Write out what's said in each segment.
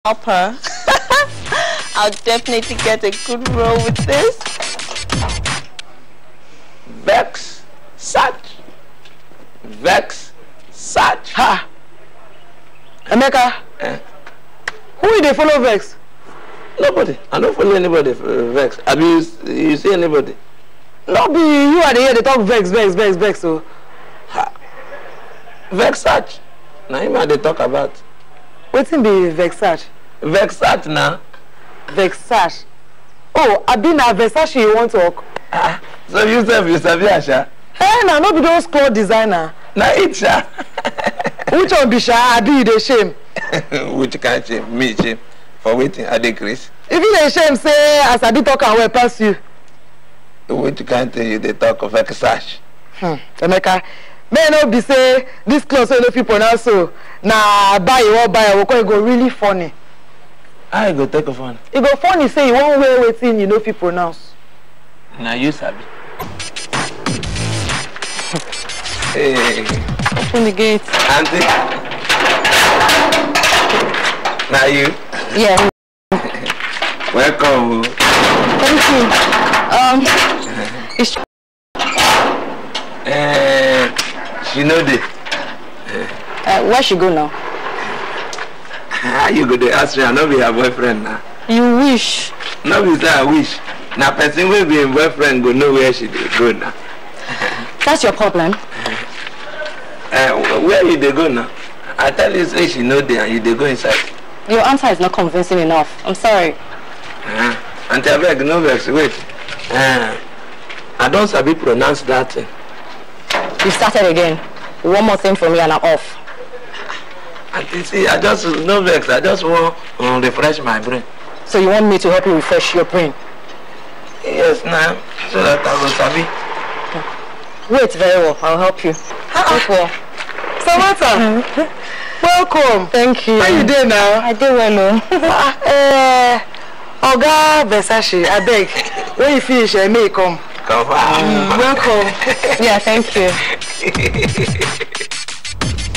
help her. I'll definitely get a good roll with this. Vex, search. Vex, search. Ha! Emeka, who they follow Vex? Nobody. I don't follow anybody Vex. Have you see anybody? No, be you are the here they talk Vex, so. Ha. Vex search. Now him they talk about. What's in be Vex search? Vex search now. Vex search. Oh, I been a Versace you want to talk. So you sabi Asha? Hey, now no be those clothes designer. Now it's Sha. Which one be Sha? I be the shame. Which kind shame? Me shame. For waiting, I decrease. If you the shame, say as I did talk and well pass you. Which kind thing you they talk of Vex search? Emeka, may not be say this clothes so no fit pronounce so. Nah, buy you or buy you go really funny. I go take a phone. It go funny say you won't wear waiting you know if you pronounce. Now you sabi. Hey. Open the gate. Auntie. Now you. Yeah. Welcome. Thank you. It's she know the. where she go now? How you go to ask me? I know be her boyfriend now. You wish. No be say I wish. Now person will be a boyfriend go know where she go now. That's your problem. Where you they go now? I tell you say she know there and you they go inside. Your answer is not convincing enough. I'm sorry. Auntie abeg no vex wait. I don't sabi pronounce that thing. You started again. One more thing for me and I'm off. Auntie see I just no vex. I just want to refresh my brain. So you want me to help you refresh your brain? Yes, now so that I will sabi. Wait very well. I'll help you. Wait well. Samantha, welcome. Thank you. How you doing now? I did well, Oga Versace, I beg. When you finish, I may come. Come on. Welcome. Yeah, thank you.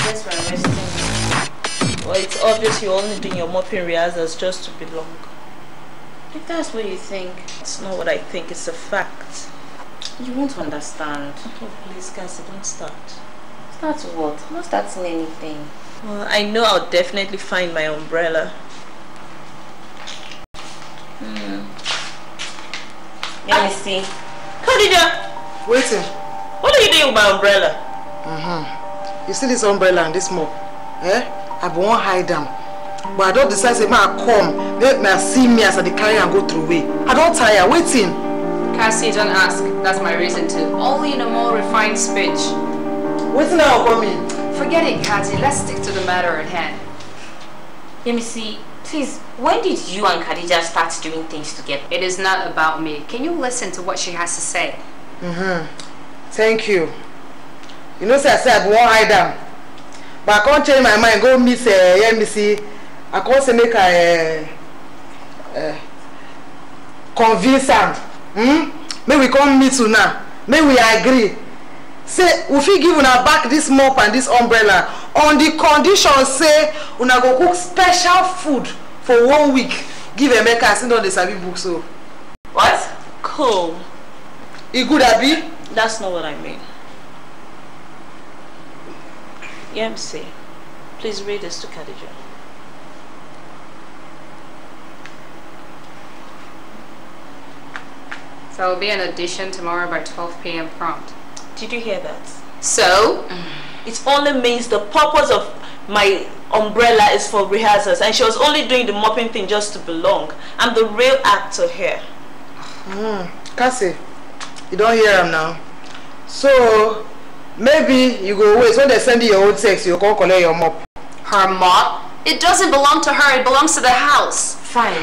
Yes, we're resting. Well, it's obvious you're only doing your mopping rehearsals just to belong. If that's what you think, it's not what I think, it's a fact. You won't understand. Oh, please, guys, don't start. Start what? I'm not starting anything. Well, I know I'll definitely find my umbrella. Let me see. Khadija! Waiting. What are you doing with my umbrella? You see this umbrella and this mop? I won't hide them. But I don't decide say I come. Let me see me as I carry and go through way. I don't tire. Waiting. Cassie, don't ask. That's my reason to. Only in a more refined speech. Waiting now coming. Forget it, Cassie. Let's stick to the matter at hand. Let me see. Please, when did you and Khadija start doing things together? It is not about me. Can you listen to what she has to say? Thank you. You know, say I said I won't hide them. But I can't change my mind. Go miss let me see. I can't say make a convince them. May we come meet you now. May we agree. Say if we give una back this mop and this umbrella on the condition say una go cook special food for 1 week. Give Emeka and send on the Sabi book so. What? Cool. It good Abi? That's not what I mean. Yemsi, please read this to Khadija. So I'll be an audition tomorrow by 12 p.m. prompt. Did you hear that? So? It only means the purpose of my umbrella is for rehearsals, and she was only doing the mopping thing just to belong. I'm the real actor here. Cassie, you don't hear him now. So maybe you go wait when they send you your own text, you go collect your mop. Her mop? It doesn't belong to her, it belongs to the house. Fine.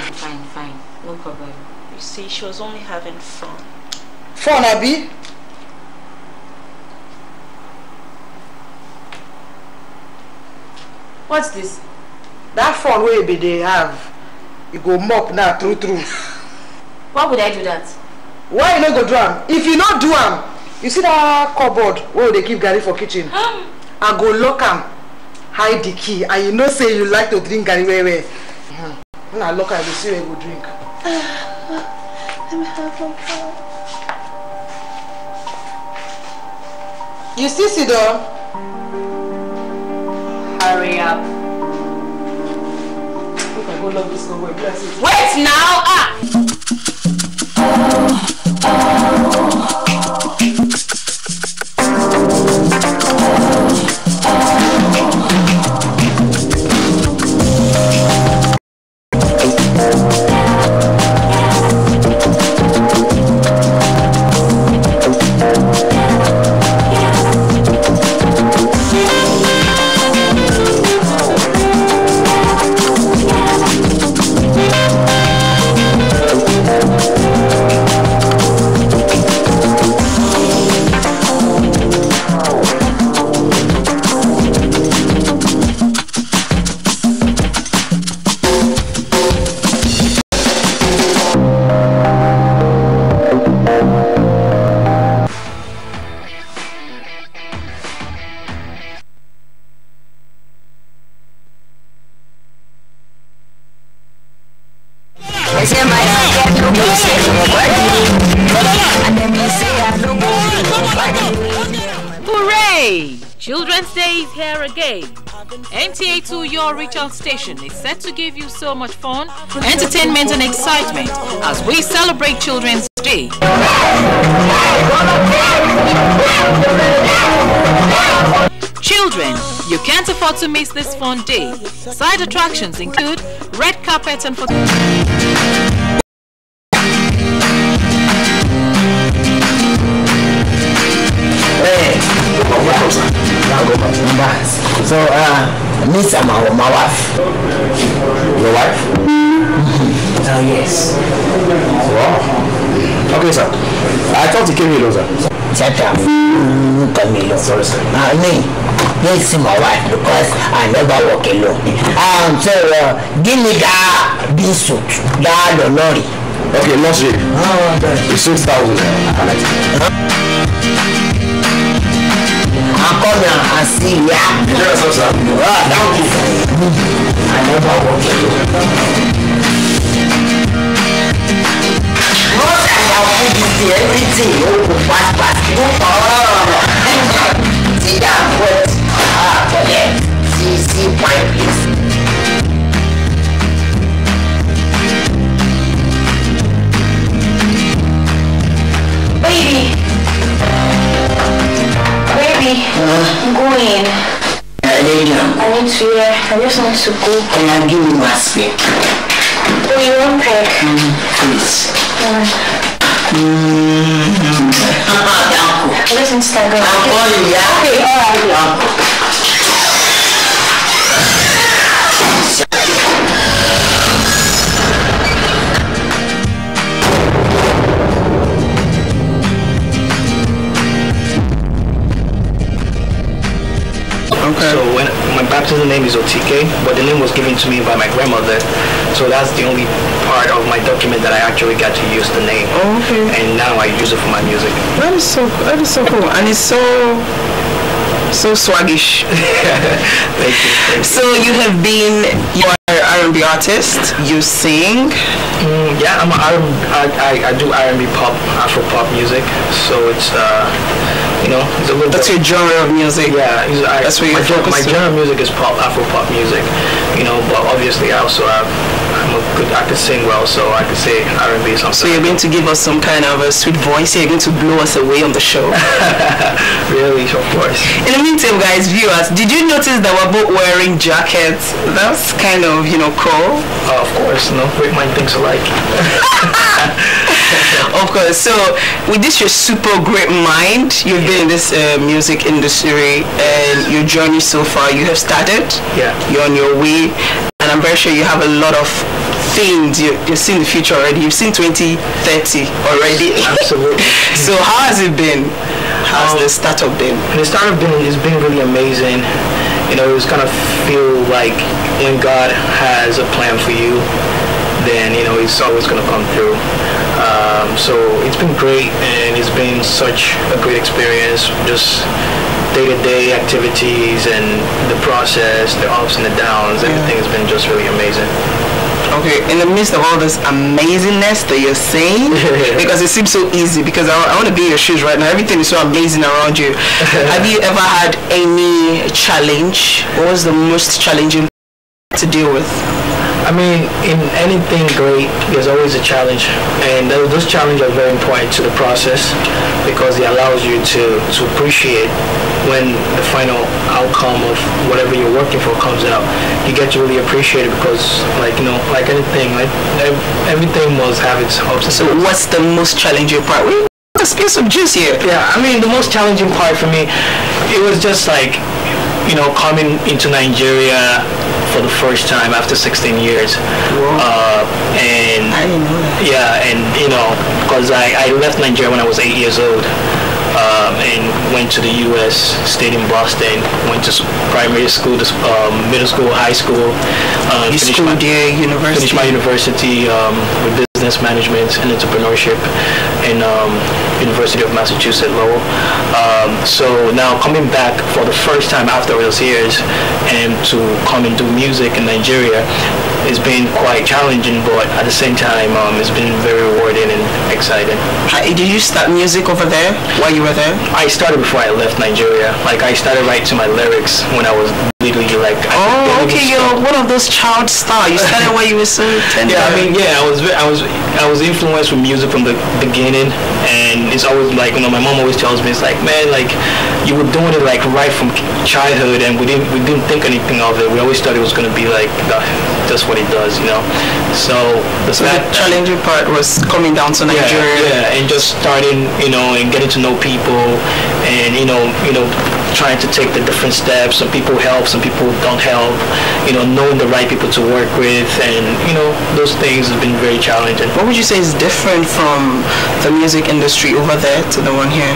No problem. You see, she was only having fun. Fun, Abi? What's this? That fun way be they have. You go mop now, true. Why would I do that? Why you not go do am? If you not do am, you see that cupboard where they keep garri for kitchen? I go lock am, hide the key, and you know say you like to drink garri well. When I look at you, see where you go drink. Let me have one. You still sit down? Hurry up. Look, I go love this number. Wait now! Hooray! Children's Day is here again. NTA2, your regional station, is set to give you so much fun, entertainment and excitement as we celebrate Children's Day. Children, you can't afford to miss this fun day. Side attractions include red carpet and photo. So, Miss Ama, my wife. Your wife? Oh, yes. Wow. Okay, sir. I thought you came here, sir. Shut up. Camilo. Sorry, sir. Me. This is my wife because I never walk alone. So, give me that bean suit, that lorry. Okay, not you. It's 6,000. I'll come here and see ya. Yes, sir. Thank you. I never walk alone. Most I have put this here, everything. Pass. See that what? Collect. See, fine, please. Baby, I'm going. I need to, I just want to go. Can I give you my speak? Oh, you want peck? Please. Let's Instagram. I'm calling you. Okay, alright. Okay. So when my baptism name is Otike, but the name was given to me by my grandmother. So that's the only part of my document that I actually got to use the name. Oh, okay. And now I use it for my music. That is so cool, and it's so swaggish. Thank you. So you have been, you are an R&B artist. You sing. Yeah, I do R&B pop, Afro pop music. So it's it's a little. That's your genre of music. Yeah, that's what my genre of music is pop, Afro pop music. But obviously I could sing well, so I could say R&B something. So you're going to give us some kind of a sweet voice. You're going to blow us away on the show. Really, of course. In the meantime, guys, viewers, did you notice that we're both wearing jackets? That's kind of, cool. Of course, no great mind thinks alike. Of course. So with this, your super great mind, you've been in this music industry, and your journey so far, you have started. Yeah. You're on your way, and I'm very sure you have a lot of things you've seen the future already. You've seen 2030 already. Absolutely. So how has it been? How's the startup been? The startup has been really amazing. It was kind of feel like when God has a plan for you, then it's always going to come through. So it's been great, and it's been such a great experience, just day-to-day activities and the process, the ups and the downs. Everything has been just really amazing. Okay, in the midst of all this amazingness that you're saying, because it seems so easy, because I want to be in your shoes right now. Everything is so amazing around you. Have you ever had any challenge? What was the most challenging to deal with? I mean, in anything great, there's always a challenge, and those challenges are very important to the process, because it allows you to appreciate when the final outcome of whatever you're working for comes out. You get to really appreciate it, because like anything, like everything must have its ups and downs. So what's the most challenging part? Let's get some juice here. Yeah, I mean, the most challenging part for me, it was just like, coming into Nigeria for the first time after 16 years. And I didn't know that. Yeah, and because I left Nigeria when I was 8 years old, and went to the US, stayed in Boston, went to primary school, middle school, high school. Finished my university with business management and entrepreneurship in University of Massachusetts Lowell. So now coming back for the first time after all those years, and to come and do music in Nigeria, it's been quite challenging, but at the same time, it's been very rewarding and exciting. Did you start music over there while you were there? I started before I left Nigeria. Like, I started writing my lyrics when I was literally like... okay, you're one of those child stars. You started while you were so tender. Yeah, I mean, I was influenced with music from the beginning, and it's always like, my mom always tells me, it's like, man, like, you were doing it like right from childhood, and we didn't think anything of it. We always thought it was going to be like just what it does, So the challenging part was coming down to Nigeria. Yeah, and just starting, and getting to know people, and trying to take the different steps. Some people help, some people don't help. Knowing the right people to work with, and those things have been very challenging. What would you say is different from the music industry over there to the one here?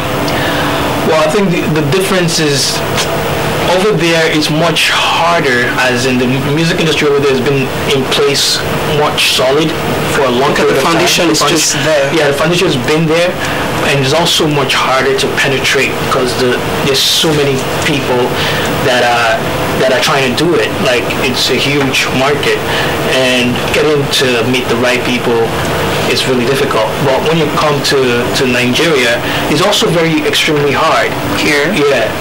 Well, I think the difference is, over there it's much harder, as in the music industry over there has been in place much solid for a long period of time. The foundation is just there. Yeah, the foundation has been there, and it's also much harder to penetrate, because there's so many people that are trying to do it. Like, it's a huge market, and getting to meet the right people is really difficult. But when you come to Nigeria, it's also extremely hard here. Yeah,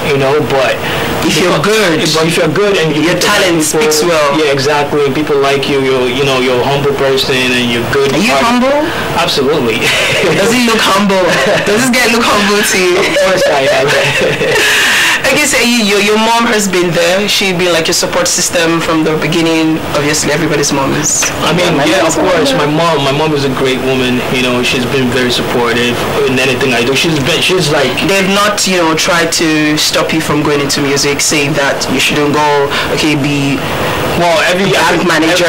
but if you're good, and your talent speaks well. Yeah, exactly. And people like you. You're a humble person, and you're good. Are you humble? Absolutely. Does he look humble? Does this guy look humble to you? Of course I am. Okay, so your mom has been there. She's been like your support system from the beginning. Obviously, everybody's mom is. I mean, yeah, of course. My mom is a great woman. She's been very supportive in anything I do. She's like. They've not, tried to stop you from going into music, saying that you shouldn't go. Okay, be. Well, every bank manager.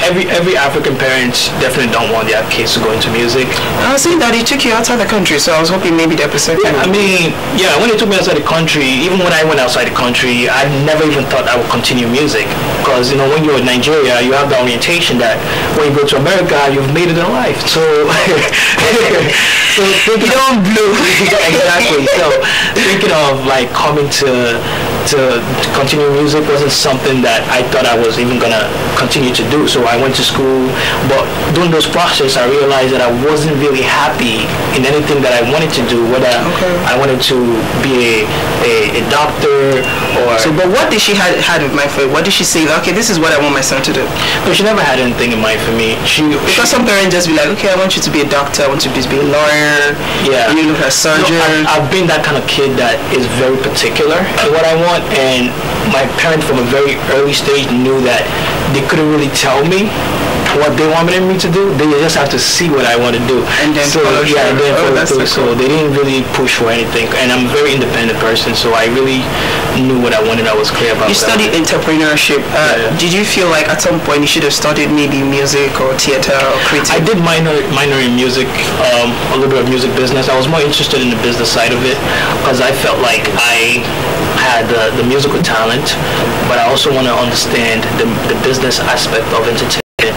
Every African parent definitely don't want their kids to go into music. I was saying that he took you outside the country, so I was hoping maybe they're perceptive. Yeah, I mean, when they took me outside the country, even when I went outside the country, I never even thought I would continue music, because when you're in Nigeria, you have the orientation that when you go to America, you've made it in life. So, you don't blow. Exactly. So thinking of like coming to continue music wasn't something that I thought I was even gonna continue to do. So I went to school, but during those process, I realized that I wasn't really happy in anything that I wanted to do. Whether I wanted to be a doctor or. So, but what did she had in mind for you? What did she say? Okay, this is what I want my son to do. No, she never had anything in mind for me. Because some parents just be like, okay, I want you to be a doctor. I want you to be a lawyer. Yeah. You look at a surgeon. No, I've been that kind of kid that is very particular in what I want, and my parents from a very early stage knew that they couldn't really tell me what they wanted me to do. They just have to see what I want to do. And then follow through. So they didn't really push for anything. And I'm a very independent person, so I really knew what I wanted. I was clear about. You studied entrepreneurship. Did you feel like at some point you should have studied maybe music or theater or creative? I did minor in music, a little bit of music business. I was more interested in the business side of it, because I felt like I had the musical talent, but I also want to understand the business aspect of entertainment. Okay.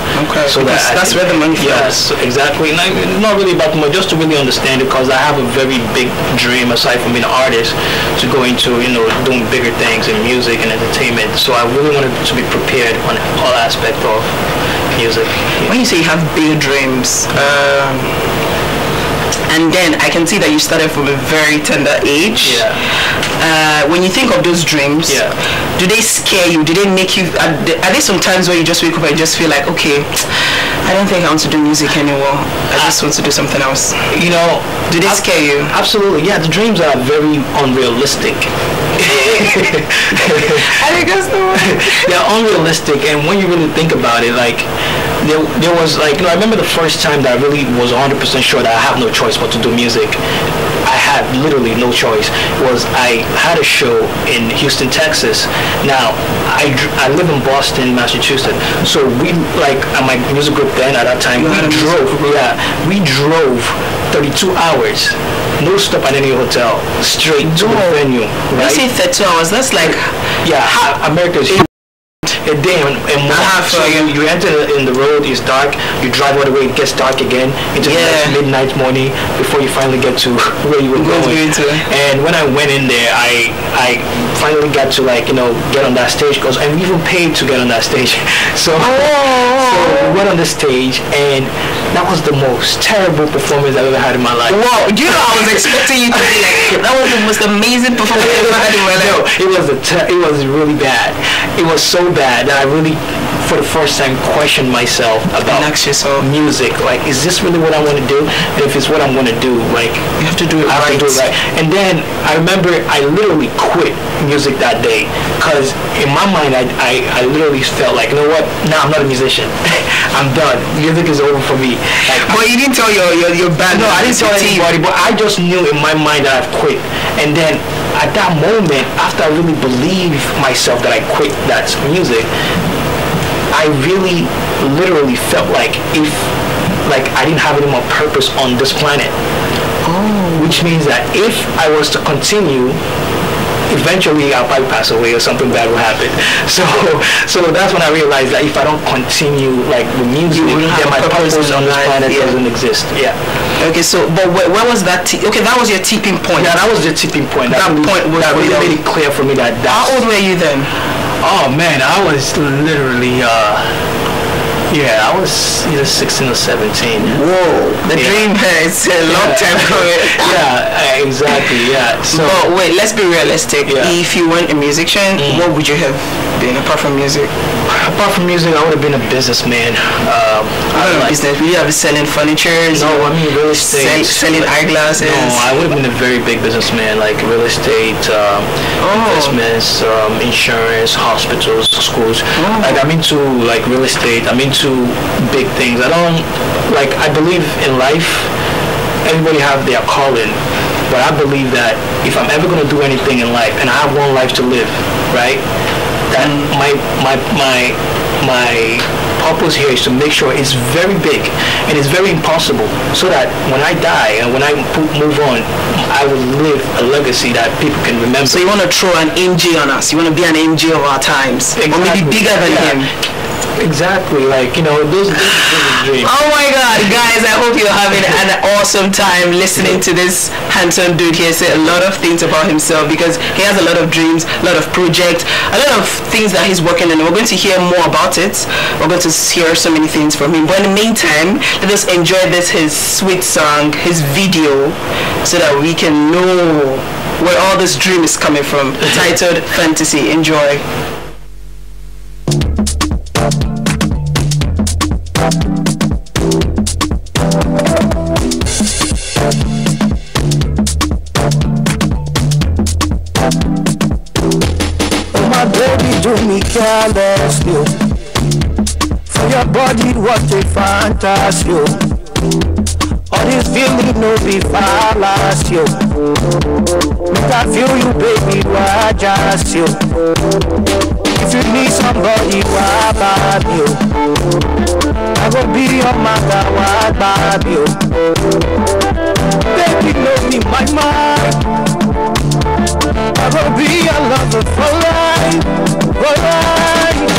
So that's where the money flows. Yes, exactly. And not really about the money, just to really understand it, because I have a very big dream aside from being an artist to go into, doing bigger things in music and entertainment. So I really wanted to be prepared on all aspects of music. When you say you have big dreams, and then I can see that you started from a very tender age. Yeah. When you think of those dreams, do they scare you? Do they make you? Are there some times where you just wake up and just feel like, okay, I don't think I want to do music anymore. I just want to do something else. Do they scare you? Absolutely. Yeah, the dreams are very unrealistic. I think that's the one. They're unrealistic, and when you really think about it, like there was like I remember the first time that I really was 100% sure that I have no choice but to do music. I had literally no choice. Was I had a show in Houston, Texas. Now I live in Boston, Massachusetts. So we at my music group then at that time we drove 32 hours, no stop at any hotel, straight to the venue. Right? You say 32 hours? That's like America's huge. A day and more. So you enter in the road, it's dark, you drive all the way, it gets dark again into the next midnight morning before you finally get to where you were going. And when I went in there, I finally got to get on that stage, and we even paid to get on that stage. So we went on the stage, and that was the most terrible performance I've ever had in my life. Wow, I was expecting you to be like, that was the most amazing performance I've ever had in my life. No, it was really bad. It was so bad that I really, for the first time, questioned myself about music. Like, is this really what I want to do? And if it's what I'm going to do, you have to do it right. And then I remember I literally quit music that day, because in my mind I literally felt like, you know what? Now I'm not a musician. I'm done. Music is over for me. But you didn't tell your band. No, I didn't tell anybody. But I just knew in my mind that I've quit. And then at that moment, after I really believed myself that I quit that music, I really literally felt like I didn't have any more purpose on this planet. Which means that if I was to continue, eventually I'll probably pass away or something bad will happen. So that's when I realized that if I don't continue with music, then my purpose on this planet doesn't exist. Yeah. Okay, so but where was that? That was your tipping point. Yeah, that was the tipping point. That really made it clear for me that. How old were you then? Oh man, I was literally. I was either 16 or 17. Whoa, the dream is a long time coming. Exactly. Yeah. So wait, let's be realistic. If you weren't a musician, what would you have been apart from music? Apart from music, I would have been a businessman. Business. Would you have been selling furniture? No, I mean real estate. Selling eyeglasses? No, I would have been a very big businessman, like real estate, investments, insurance, hospitals, schools. Like I'm into real estate. I'm into big things. I believe in life, everybody have their calling, but I believe that if I'm ever going to do anything in life, and I have one life to live, right, that my purpose here is to make sure it's very big and it's very impossible, so that when I die and when I move on, I will leave a legacy that people can remember. So you want to throw an MJ on us? You want to be an MJ of our times? Exactly. Or maybe bigger than him? Exactly, those dreams. Oh my God, guys, I hope you're having an awesome time listening to this handsome dude here say a lot of things about himself, because he has a lot of dreams, a lot of projects, a lot of things that he's working on. We're going to hear more about it. We're going to hear so many things from him. But in the meantime, let us enjoy his sweet song, his video, so that we can know where all this dream is coming from. Titled Fantasy. Enjoy. Do me carelessly. For your body, what a fantasy. All this feeling no be fallacy. Make I feel you, baby, why just you? If you need somebody, why bad you? I go be your mother, why bad you? Baby, know me my mind. I will be your lover for life, for life.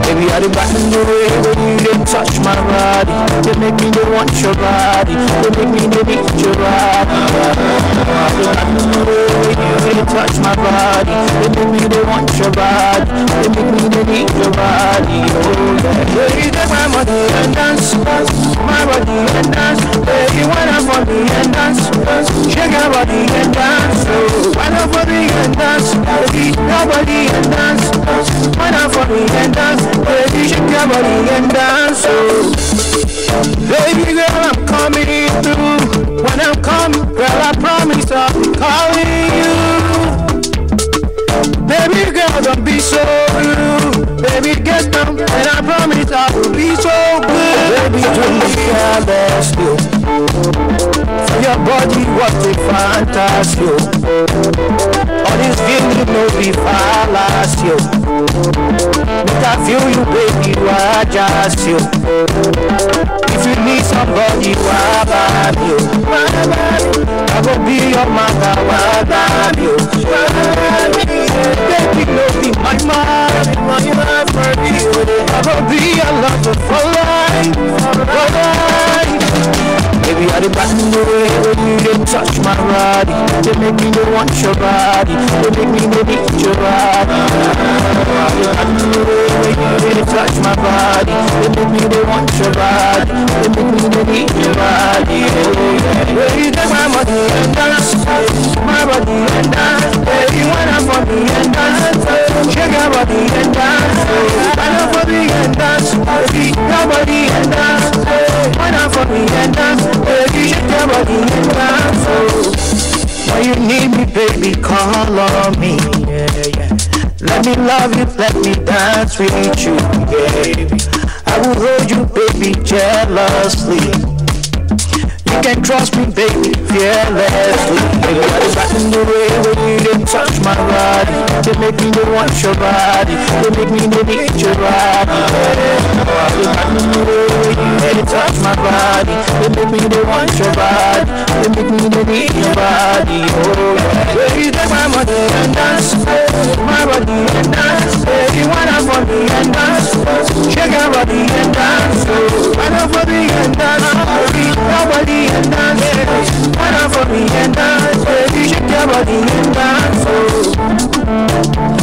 Baby, I did back in the way when you didn't touch my body. You make me they want your body. You make me they need your body. I did back in the way when you didn't touch my body. You make me they want your body. You make me they need your body. Oh yeah. Baby, take my money and dance, my body and dance. Baby, why not for me and dance? Shake your body and dance. Why not for me and dance? Baby, your body and dance. Why not for me and dance? Baby, shake your body and dance. Baby girl, I'm coming through. When I'm coming, girl, I promise I'll be calling you. Baby girl, don't be so rude. Baby, get down, and I promise I will be so good. Baby, don't be careless, you. For your body, what a fantasy. All this feeling no be fallacy, you. Make I feel you, baby, I just you. If you need somebody, why about you? I will be your mother, why about you? Baby, no be my mind, for you. I will be your lover for life, for life. Baby, I did back in the way when you didn't touch my body. You make me they want your body. You make me they need your body. I did back in the way when you didn't touch my body. You make me they want your body. You make me they need your body. Baby, take my money and dance, my body and dance. Baby, when I'm for me and dance, shake your body and dance. When I'm for me and dance, baby, your body and dance. When I'm for me and dance, baby, shake your body and dance. When you need me, baby, call on me. Yeah, yeah. Let me love you, let me dance with you, baby. I will hold you, baby, jealously. You can trust me, baby, fearlessly. Baby, I was back in the way when you didn't touch my body. You make me they want your body. You make me they need your body. I was back in the way when you didn't touch my body. You make me they want your body. You make me they need your body. Oh, baby, take my money and dance, my body and dance. Baby, why not for me and dance? Shake your body and dance. Why not for me and dance? Baby, your body and dance. Why not for me and dance? Baby, shake your body and dance.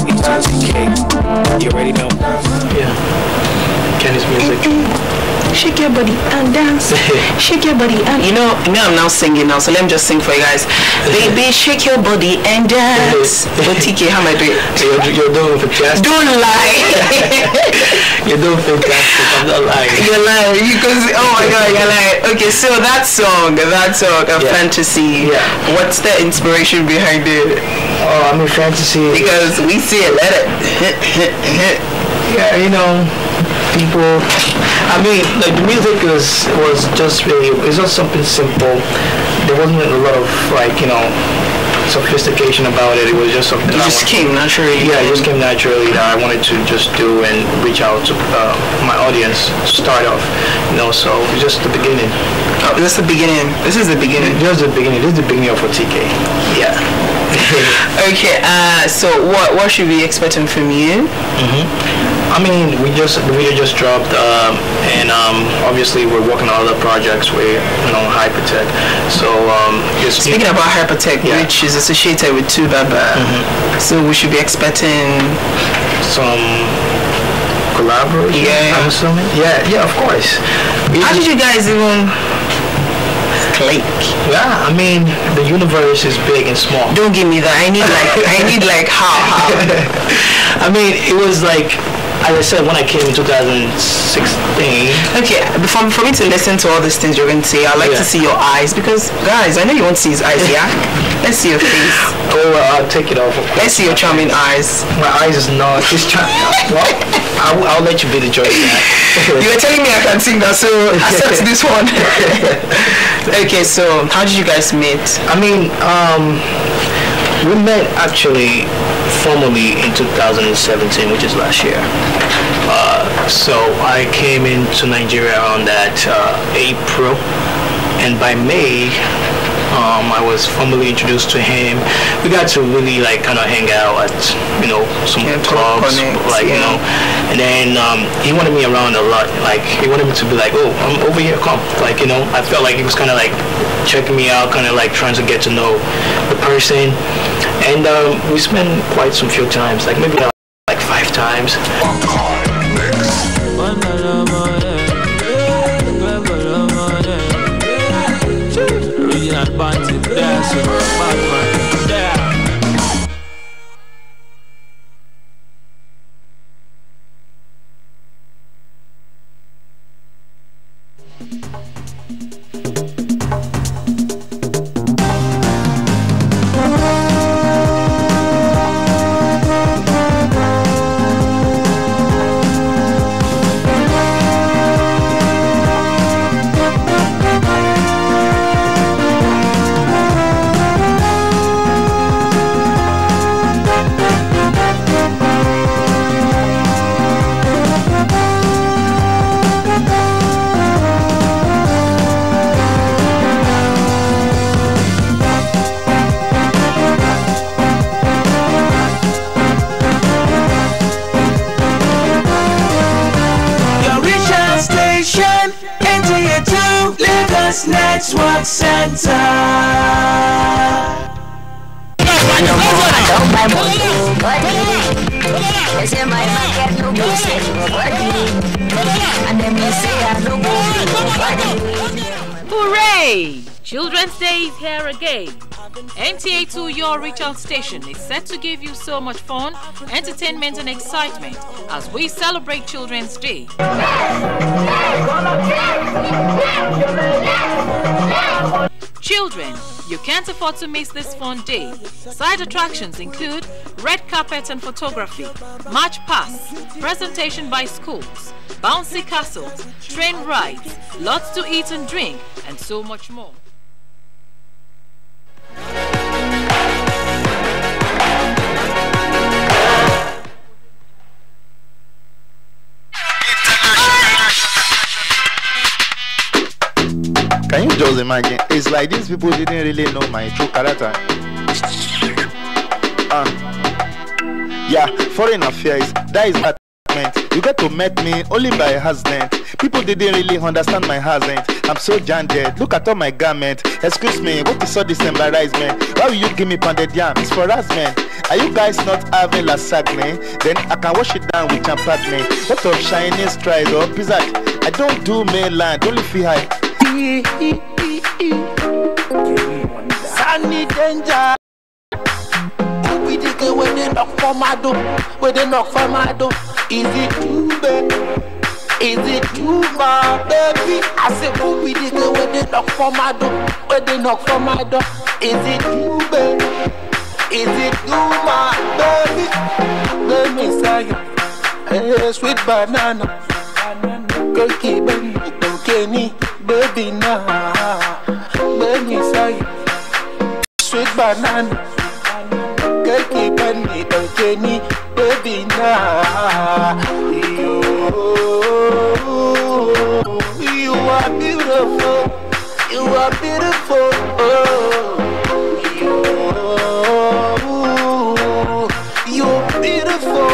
It's NTA. You already know. Yeah. Kenny's music. Shake your body and dance. Shake your body and I'm now singing now, so let me just sing for you guys. Baby, shake your body and dance. But TK, how am I doing? You're doing fantastic. Don't lie. You're doing fantastic. I'm not lying. You're lying because oh my god, you're lying. Okay, so that song, Fantasy. Yeah. What's the inspiration behind it? Oh, I mean fantasy. Because we see it, let it. Yeah, you know, people. I mean, like the music was just really. It's just something simple. There wasn't a lot of sophistication about it. It was just something. It just came naturally. Yeah, it just came naturally that I wanted to just do and reach out to my audience. Start off, So it's just the beginning. Oh, this is the beginning. This is the beginning. Just the beginning. This is the beginning of TK. Yeah. Okay. So what should we be expecting from you? I mean, the video just dropped, and obviously we're working on other projects with Hypertech. So speaking about Hypertech, which is associated with 2Baba, so we should be expecting some collaboration. Yeah, I'm assuming. Yeah, of course. How did you guys even click? Yeah, I mean the universe is big and small. Don't give me that. I need like how. I mean, it was like. As I said, when I came in 2016. Okay, for me to listen to all these things you're going to say, I'd like to see your eyes because, guys, I know you won't see his eyes, yeah? Let's see your face. Oh, I'll take it off. Let's see your charming eyes. My eyes is not. It's charming. Well, I'll let you be the judge of that. You were telling me I can sing that, so accept this one. Okay, so how did you guys meet? I mean, we met actually formally in 2017, which is last year. So I came into Nigeria on that April, and by May I was formally introduced to him. We got to really like kind of hang out at some clubs, like and then he wanted me around a lot. Like he wanted me to be like, oh, I'm over here, come. Like I felt like he was kind of like checking me out, kind of like trying to get to know the person. And we spent quite some few times, like maybe like 5 times. NTA2 Network Center. Hooray! Children's Day is here again. NTA2, your regional station, is set to give you so much fun, entertainment and excitement as we celebrate Children's Day. Children, you can't afford to miss this fun day. Side attractions include red carpet and photography, march past, presentation by schools, bouncy castles, train rides, lots to eat and drink, and so much more. Can you just imagine? It's like these people didn't really know my true character. Yeah, foreign affairs, that is my attachment. You get to meet me only by accident. People didn't really understand my accent. I'm so janded. Look at all my garment. Excuse me, what is all this embarrassment? Why will you give me pounded yam? It's for harassment. Are you guys not having lasagne? Then I can wash it down with champagne. What of Chinese fries or pizza? I don't do mainland, only feel high. Sunny danger. We dig it when they knock for my door. When they knock for my door. Is it too bad? Is it too bad, baby? I say, who we dig it when they knock for my door? When they knock for my door. Is it too bad? Is it too bad, baby? Let me say, hey, sweet banana. Cookie, baby, Kenny, baby, now. Let me say, sweet banana. Cookie, baby, Kenny, baby, now. You are beautiful. You are beautiful. Oh. You're beautiful.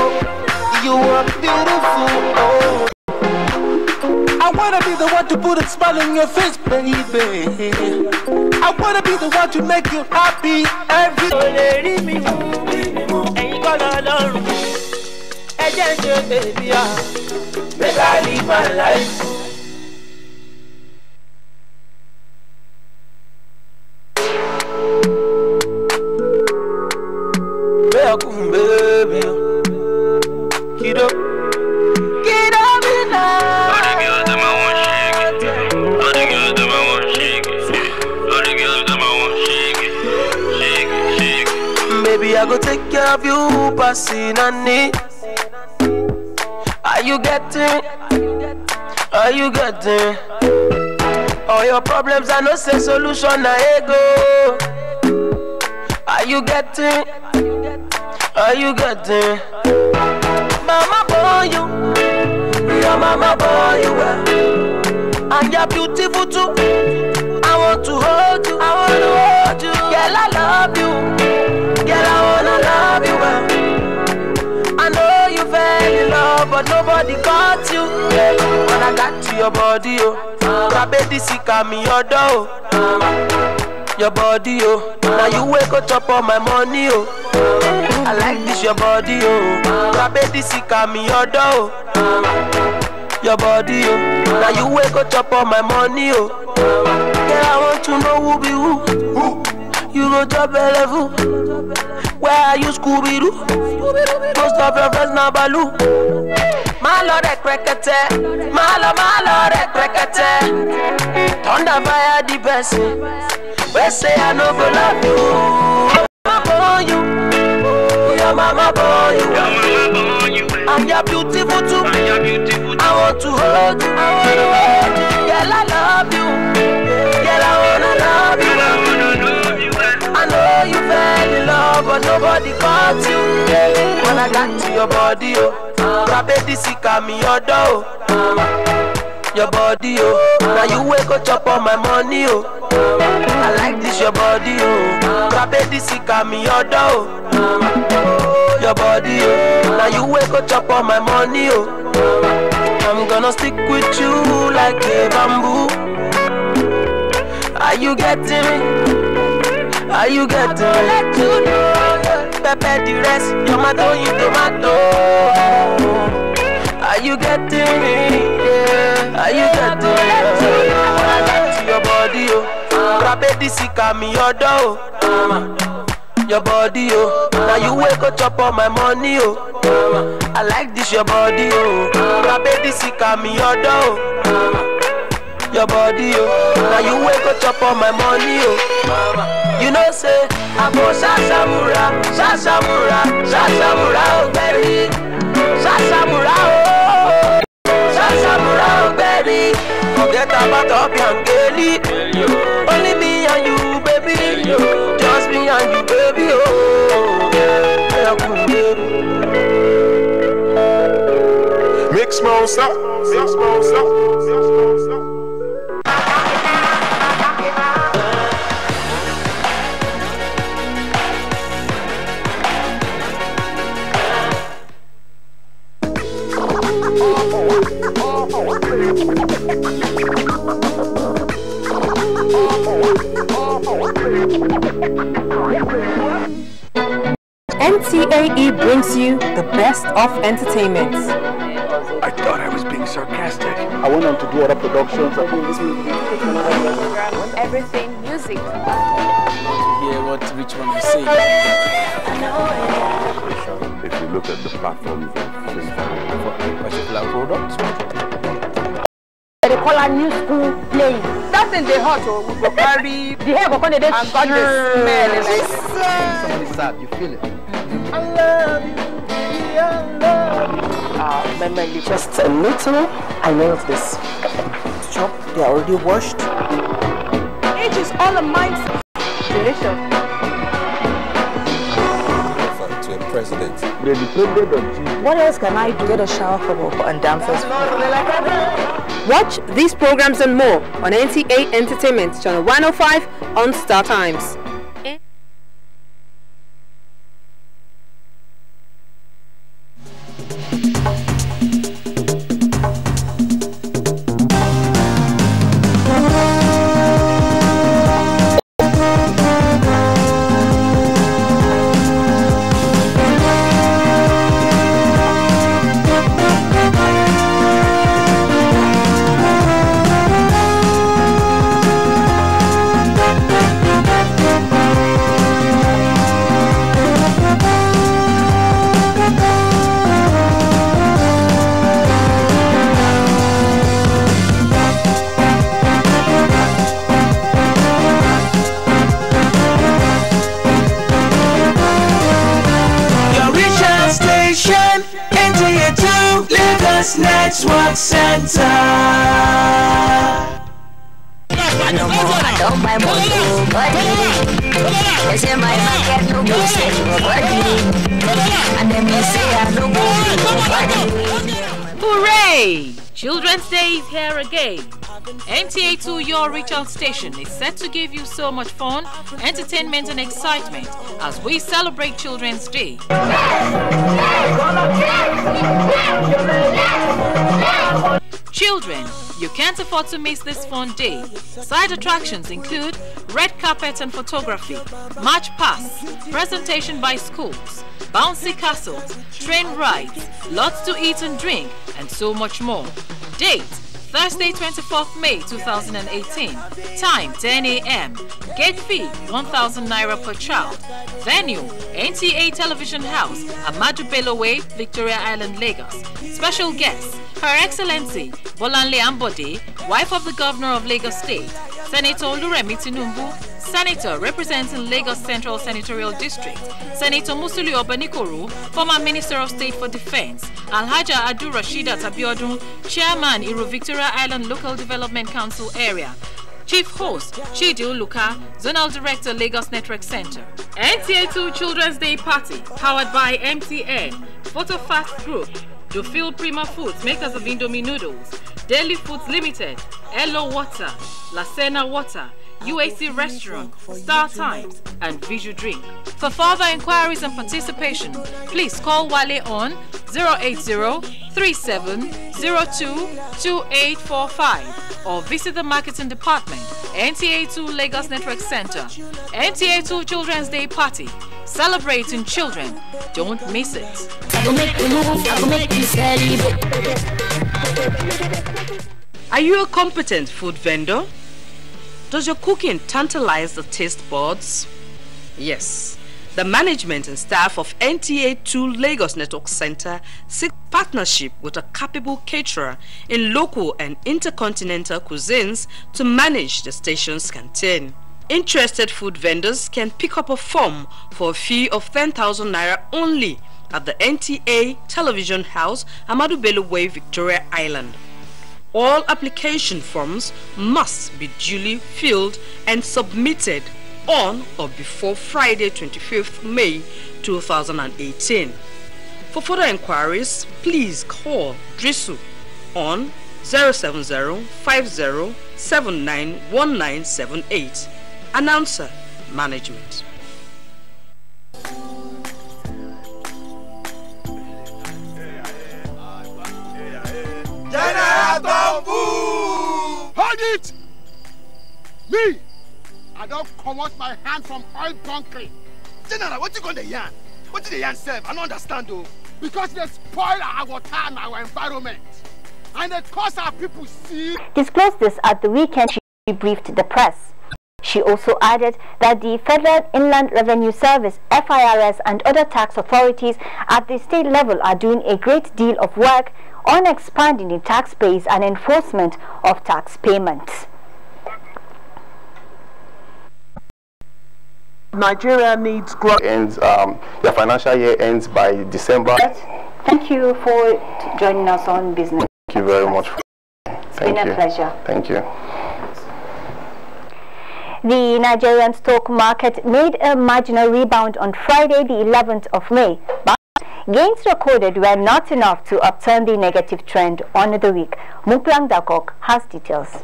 You are beautiful. Oh. I wanna be the one to put a smile on your face, baby. I wanna be the one to make you happy every day. Baby, make I live my life. Welcome, baby. Get up now. All the girls that I want shake it. All the girls that I want shake it. All the girls that I want shake it. Shake it, shake it. Baby, I go take care of you, passing on it. Are you getting? Are you getting? All your problems are no say solution, na ego. Are you getting? Are you getting? Mama boy, you. Your mama boy, you well. And you're beautiful too. I want to hold you. I want to hold you. but nobody got you. When I got to your body, oh, baby, sick of me, your door. Your body, oh, now you wake up on my money, oh. I like this your body, oh, baby, sick of me, your door. Your body, oh, now you wake up on my money, oh. Girl, I want to know who be who. You go top level. Where are you, Scooby-Doo? Most of your friends now baloo. My lord, ekrekete. My lord, ekrekete. Thunder fire the person. We say I no go love you. Mama born you. Your mama born you. And you're beautiful too. I want to hold you. Girl, I love you. Girl, I wanna love you. I know you fell in love, but nobody caught you. When I got to your body, oh, baby, sick of me, your door. Your body, oh, now you wake up on my money, oh. I like this your body, oh, baby, sick of me, your door. Your body, oh, now you wake up on my money, oh. I'm gonna stick with you like a bamboo. Are you getting me? Are you getting me? Pepper the rest, you're my tomato. Are you getting me? Yeah. Are you getting me? When I got to your body, oh, baby, sick of me, your door. Your body, oh, now you wake up on my money, oh. I like this your body, oh, baby, sick of me, your door. Your body, oh, now you wake up on my money, oh. You know, say, I go Shashamura, oh, baby. Shashamura, oh, Shashamura, oh, baby. Forget about up young girlie. Only me and you, baby. Just me and you, baby, oh. Mix monster, mix monster, mix monster. NTA brings you the best of entertainment. I thought I was being sarcastic. I went on to do other productions. Everything music. Hear what which one you say. If you look at the platforms of Facebook for a particular product, they call a new school playing. That's in the hot, oh, we go carry the hair go come the and got the smell. Somebody's sad, you feel it. I love you, I love you. Mama, just a little. I nailed this. Chop, they are already washed. Age is all a mindset. Delicious. to a president. What else can I do? Get a shower for and dancers. Watch these programs and more on NTA Entertainment, Channel 105 on Star Times. NTA2Lagos Network Center. I don't buy more body. They say my market no go sell body. And then me say I no go body. Hooray! Children's Day is here again. NTA2, your regional station, is set to give you so much fun, entertainment and excitement as we celebrate Children's Day. Children, you can't afford to miss this fun day. Side attractions include red carpet and photography, march past, presentation by schools, bouncy castles, train rides, lots to eat and drink, and so much more. Date: Thursday, 24th May 2018. Time: 10 a.m. Gate fee: 1,000 naira per child. Venue: NTA Television House, Amadu Bello Way, Victoria Island, Lagos. Special guests: Her Excellency Bolanle Ambode, wife of the Governor of Lagos State, Senator Oluremi Tinubu, Senator representing Lagos Central Senatorial District, Senator Musuli Obanikoru, former Minister of State for Defense, Alhaja Adu Rashida Tabiodun, Chairman Iru Victoria Island Local Development Council Area, Chief Host Chidi Uluka, Zonal Director Lagos Network Center. NTA2 Children's Day Party, powered by MTN, Photo Fast Group, Dufil Prima Foods, makers of Indomie Noodles, Daily Foods Limited, Elo Water, La Sena Water, UAC Restaurant, Star Times, and Visual Drink. For further inquiries and participation, please call Wale on 080-3702-2845 or visit the marketing department, NTA2 Lagos Network Center. NTA2 Children's Day Party, celebrating children. Don't miss it. Are you a competent food vendor? Does your cooking tantalize the taste buds? Yes. The management and staff of NTA2 Lagos Network Center seek partnership with a capable caterer in local and intercontinental cuisines to manage the station's canteen. Interested food vendors can pick up a form for a fee of 10,000 naira only at the NTA Television House, Amadu Bello Way, Victoria Island. All application forms must be duly filled and submitted on or before Friday 25th May 2018. For further inquiries, please call Drisu on 070-5079-1978. Announcer, Management. Hold it! Me! I don't come out my hand from oil bunkering. General, what you gonna yarn? What did the yarn say? I don't understand though. Because they spoil our water and our environment. And they cause our people sick. Disclosed this at the weekend she briefed the press. She also added that the Federal Inland Revenue Service, FIRS, and other tax authorities at the state level are doing a great deal of work on expanding the tax base and enforcement of tax payments. Nigeria needs growth. Ends, the financial year ends by December. Thank you for joining us on Business. Thank you very much. It's been a pleasure. Thank you. The Nigerian stock market made a marginal rebound on Friday, the 11th of May, but gains recorded were not enough to upturn the negative trend on the week. Muplang Dakok has details.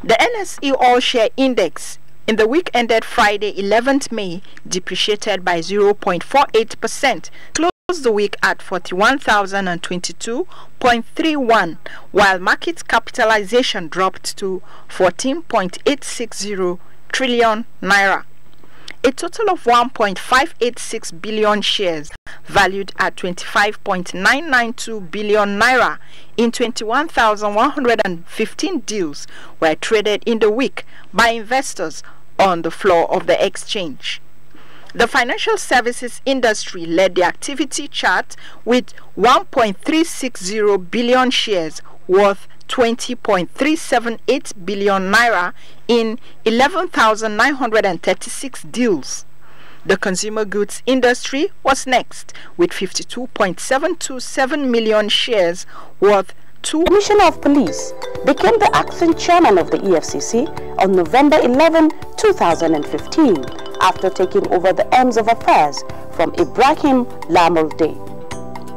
The NSE All-Share Index in the week ended Friday, 11th May, depreciated by 0.48%, closed the week at 41,022.31, while market capitalization dropped to 14.860 trillion naira. A total of 1.586 billion shares, valued at 25.992 billion naira in 21,115 deals, were traded in the week by investors on the floor of the exchange. The financial services industry led the activity chart with 1.360 billion shares worth 20.378 billion naira in 11,936 deals. The consumer goods industry was next with 52.727 million shares worth Commissioner of Police became the acting chairman of the EFCC on November 11, 2015, after taking over the arms of affairs from Ibrahim Lamurde.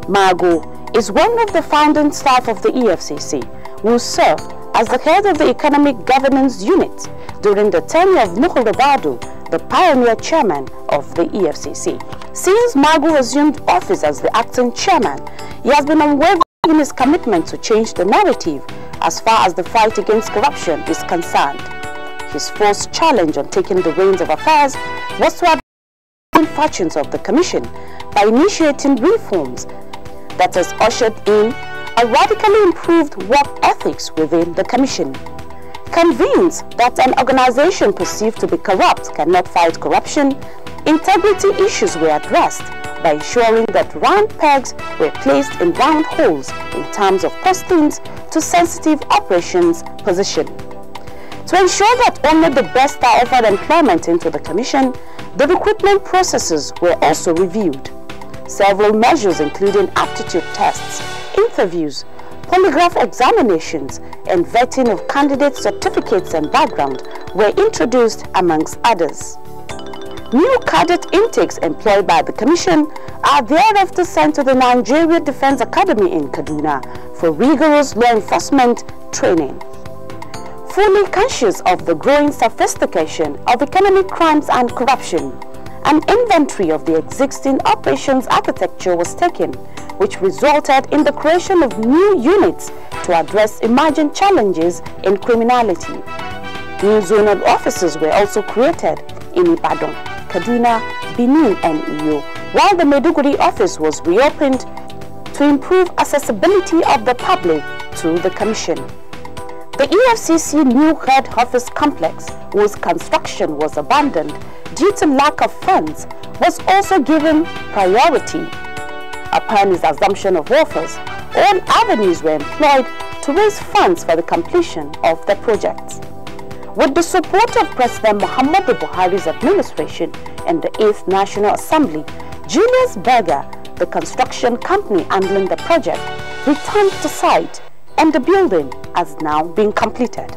Mago is one of the founding staff of the EFCC, who served as the head of the Economic Governance Unit during the tenure of Nuhu Rabadu, the pioneer chairman of the EFCC. Since Magu assumed office as the acting chairman, he has been unwavering in his commitment to change the narrative as far as the fight against corruption is concerned. His first challenge on taking the reins of affairs was to address the fortunes of the Commission by initiating reforms that has ushered in a radically improved work ethics within the Commission. Convinced that an organization perceived to be corrupt cannot fight corruption, integrity issues were addressed by ensuring that round pegs were placed in round holes in terms of postings to sensitive operations position. To ensure that only the best are offered employment into the Commission, the recruitment processes were also reviewed. Several measures including aptitude tests, interviews, polygraph examinations, and vetting of candidate certificates and background were introduced amongst others. New cadet intakes employed by the Commission are thereafter sent to the Nigeria Defense Academy in Kaduna for rigorous law enforcement training. Fully conscious of the growing sophistication of economic crimes and corruption, an inventory of the existing operations architecture was taken, which resulted in the creation of new units to address emerging challenges in criminality. New zonal offices were also created in Ibadan, Kaduna, Benin and Iyo, while the Maiduguri office was reopened to improve accessibility of the public to the Commission. The EFCC new head office complex, whose construction was abandoned due to lack of funds, was also given priority. Upon his assumption of office, all avenues were employed to raise funds for the completion of the projects. With the support of President Muhammadu Buhari's administration and the 8th National Assembly, Julius Berger, the construction company handling the project, returned to site and the building has now been completed.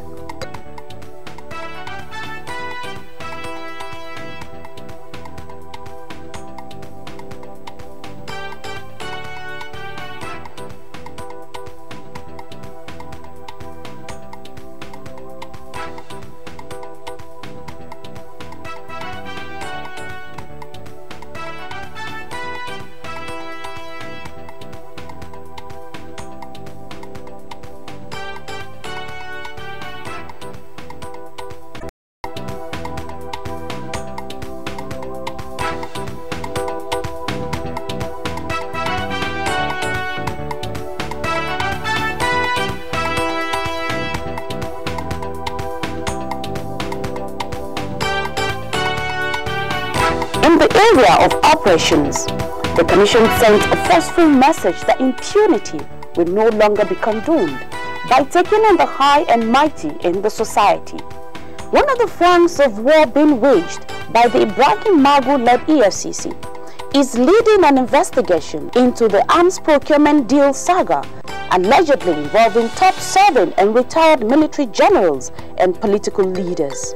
In the area of operations, the Commission sent a forceful message that impunity will no longer be condoned by taking on the high and mighty in the society. One of the fronts of war being waged by the Ibrahim Magu-led EFCC is leading an investigation into the arms procurement deal saga, allegedly involving top-serving and retired military generals and political leaders.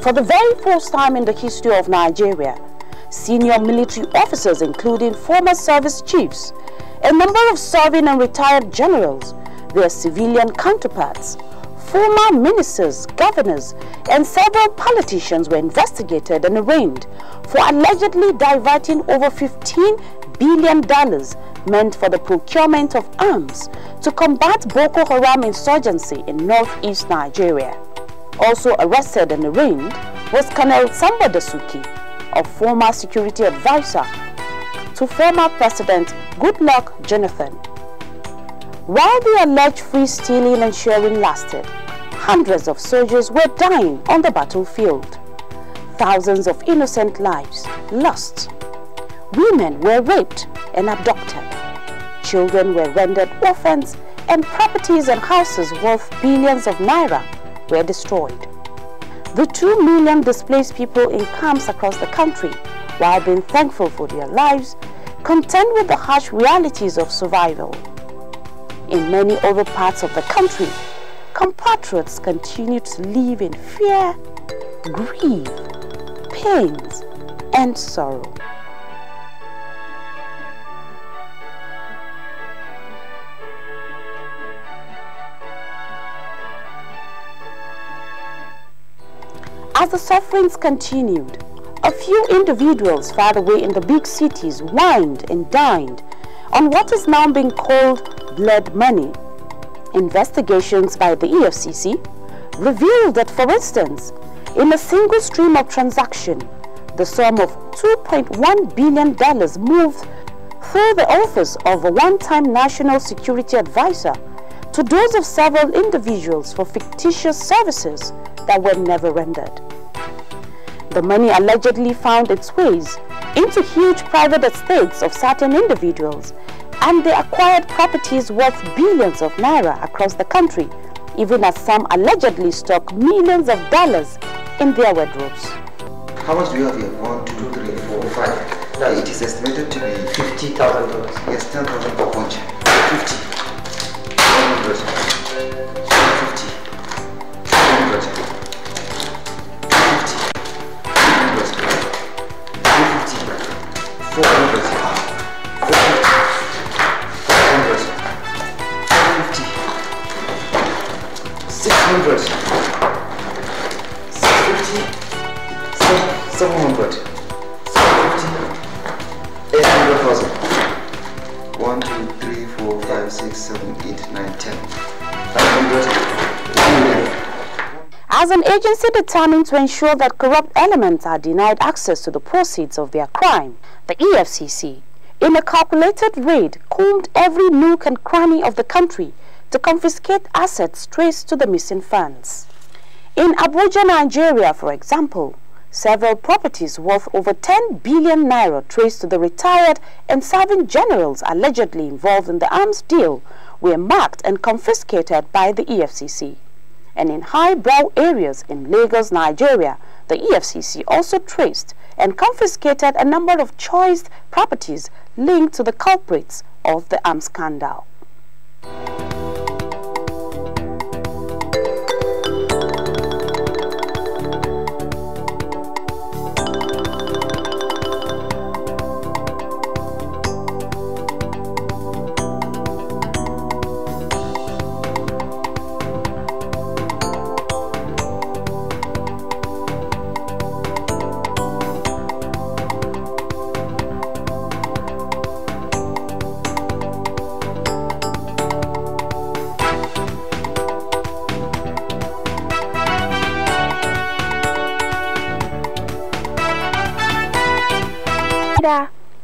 For the very first time in the history of Nigeria, senior military officers, including former service chiefs, a number of serving and retired generals, their civilian counterparts, former ministers, governors, and several politicians were investigated and arraigned for allegedly diverting over $15 billion meant for the procurement of arms to combat Boko Haram insurgency in northeast Nigeria. Also arrested and arraigned was Colonel Samba Dasuki, a former security advisor to former President Goodluck Jonathan. While the alleged free stealing and sharing lasted, hundreds of soldiers were dying on the battlefield. Thousands of innocent lives lost. Women were raped and abducted. Children were rendered orphans, and properties and houses worth billions of naira were destroyed. The 2 million displaced people in camps across the country, while being thankful for their lives, contend with the harsh realities of survival. In many other parts of the country, compatriots continue to live in fear, grief, pains, and sorrow. As the sufferings continued, a few individuals far away in the big cities wined and dined on what is now being called blood money. Investigations by the EFCC revealed that, for instance, in a single stream of transaction, the sum of $2.1 billion moved through the office of a one-time national security advisor to those of several individuals for fictitious services that were never rendered. The money allegedly found its ways into huge private estates of certain individuals, and they acquired properties worth billions of naira across the country, even as some allegedly stock millions of dollars in their wardrobes. How much do you have here? 1, 2, 3, 4, 5. It is estimated to be $50,000. Yes, 10,000 per punch. 50. 100. 150. 200. 250. 400. 400. 600. 650. 700. 800,000. 1, 2, 3, 4, 5, 6, 7, 8, 9, 10. 500. 1 million. As an agency determined to ensure that corrupt elements are denied access to the proceeds of their crime, the EFCC, in a calculated raid, combed every nook and cranny of the country to confiscate assets traced to the missing funds. In Abuja, Nigeria, for example, several properties worth over 10 billion naira traced to the retired and serving generals allegedly involved in the arms deal were marked and confiscated by the EFCC. And in highbrow areas in Lagos, Nigeria, the EFCC also traced and confiscated a number of choice properties linked to the culprits of the arms scandal.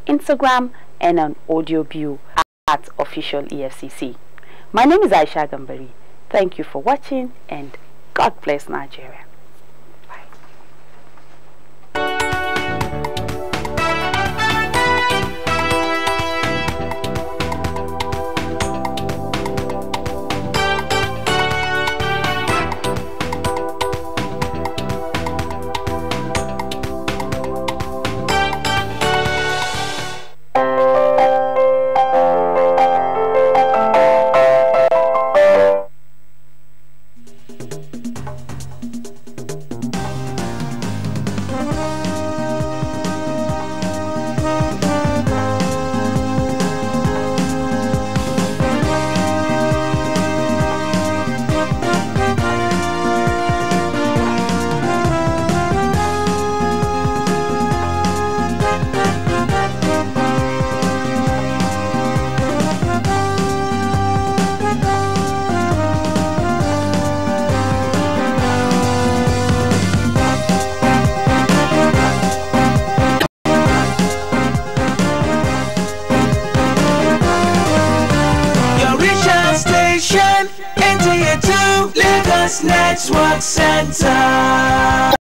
Instagram and on Audio View at Official EFCC. My name is Aisha Gambari. Thank you for watching and God bless Nigeria. NTA2Lagos Network Center.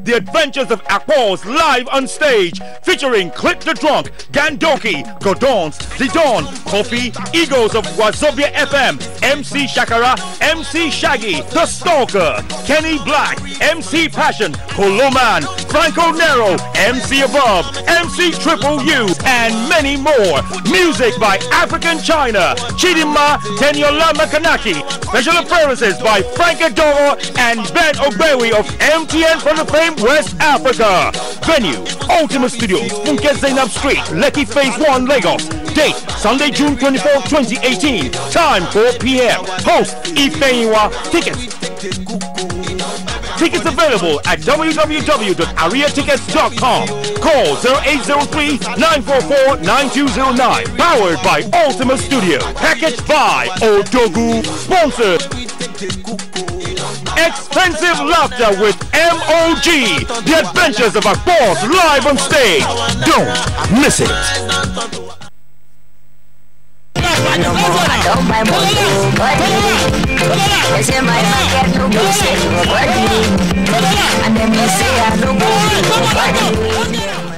The Adventures of Akpos live on stage, featuring Clip the Drunk, Gandoki, Godons, The Dawn, Kofi, Eagles of Wazobia FM, MC Shakara, MC Shaggy, The Stalker, Kenny Black, MC Passion, Koloman, Franco Nero, MC Above, MC Triple U, and many more. Music by African China, Chidima Tenyola Makanaki. Special appearances by Frank Adoro and Ben Obewi of MTN from the famed West Africa. Venue, Ultimate Studios, Funke Zainab Street, Lekki Phase 1, Lagos. Date, Sunday, June 24, 2018. Time, 4 p.m. Host, Ifeyiwa. Tickets available at www.ariatickets.com. Call 0803-944-9209. Powered by Ultima Studio. Packaged by Odogu. Sponsored. Expensive laughter with MOG. The Adventures of a Boss live on stage. Don't miss it.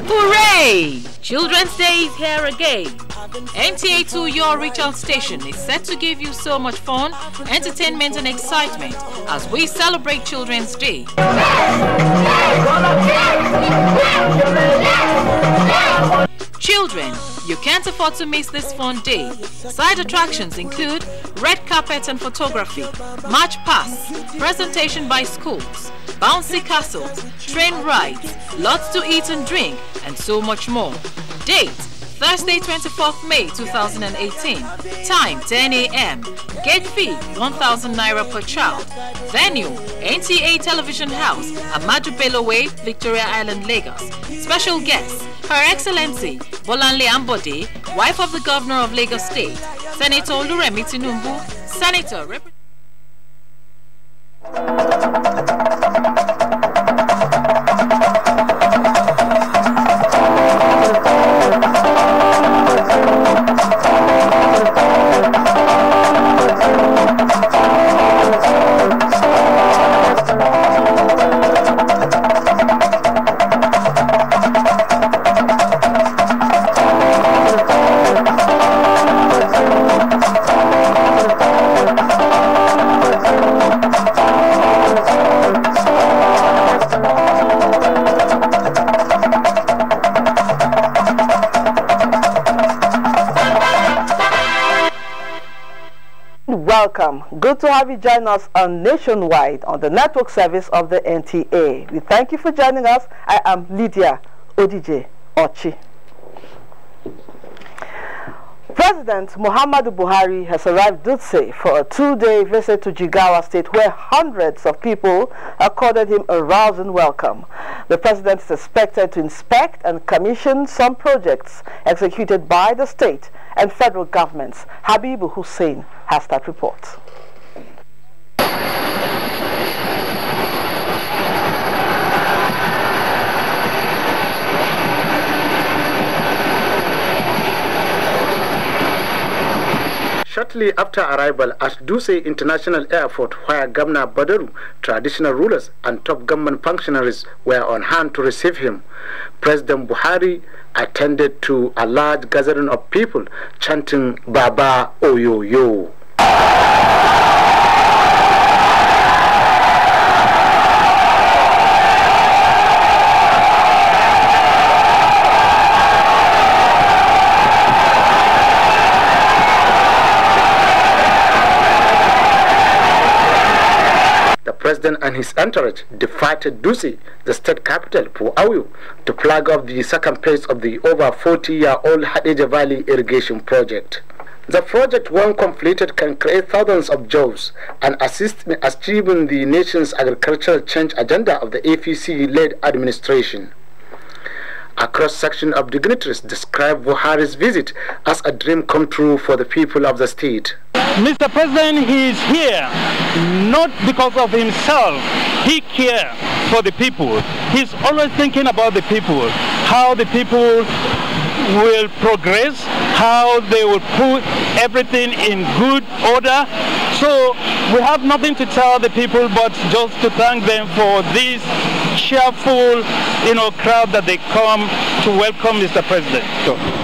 Hooray! Children's Day is here again. NTA2, your regional station, is set to give you so much fun, entertainment and excitement as we celebrate Children's Day. Children, you can't afford to miss this fun day. Side attractions include red carpet and photography, march past, presentation by schools, bouncy castles, train rides, lots to eat and drink, and so much more. Date, Thursday 24th May 2018. Time 10 a.m. Gate fee 1,000 naira per child. Venue, NTA Television House, Amadu Bello Way, Victoria Island, Lagos. Special guests, Her Excellency Bolanle Ambode, wife of the Governor of Lagos State, Senator Oluremi Tinubu, Senator Welcome. Good to have you join us on Nationwide on the network service of the NTA. We thank you for joining us. I am Lydia Odije Ochi. President Muhammadu Buhari has arrived Dutse for a two-day visit to Jigawa State where hundreds of people accorded him a rousing welcome. The president is expected to inspect and commission some projects executed by the state and federal governments. Habibu Hussein has that report. Shortly after arrival at Duse International Airport, where Governor Badaru, traditional rulers and top government functionaries were on hand to receive him, President Buhari attended to a large gathering of people chanting Baba Oyoyo. The president and his entourage departed Duse, the state capital, for Awu, to flag off the second phase of the over 40-year-old Hadija Valley irrigation project. The project, when completed, can create thousands of jobs and assist in achieving the nation's agricultural change agenda of the APC-led administration. A cross-section of dignitaries described Buhari's visit as a dream come true for the people of the state. Mr. President, he is here not because of himself. He cares for the people. He's always thinking about the people, how the people will progress, how they will put everything in good order. So we have nothing to tell the people but just to thank them for this cheerful, crowd that they come to welcome Mr. President.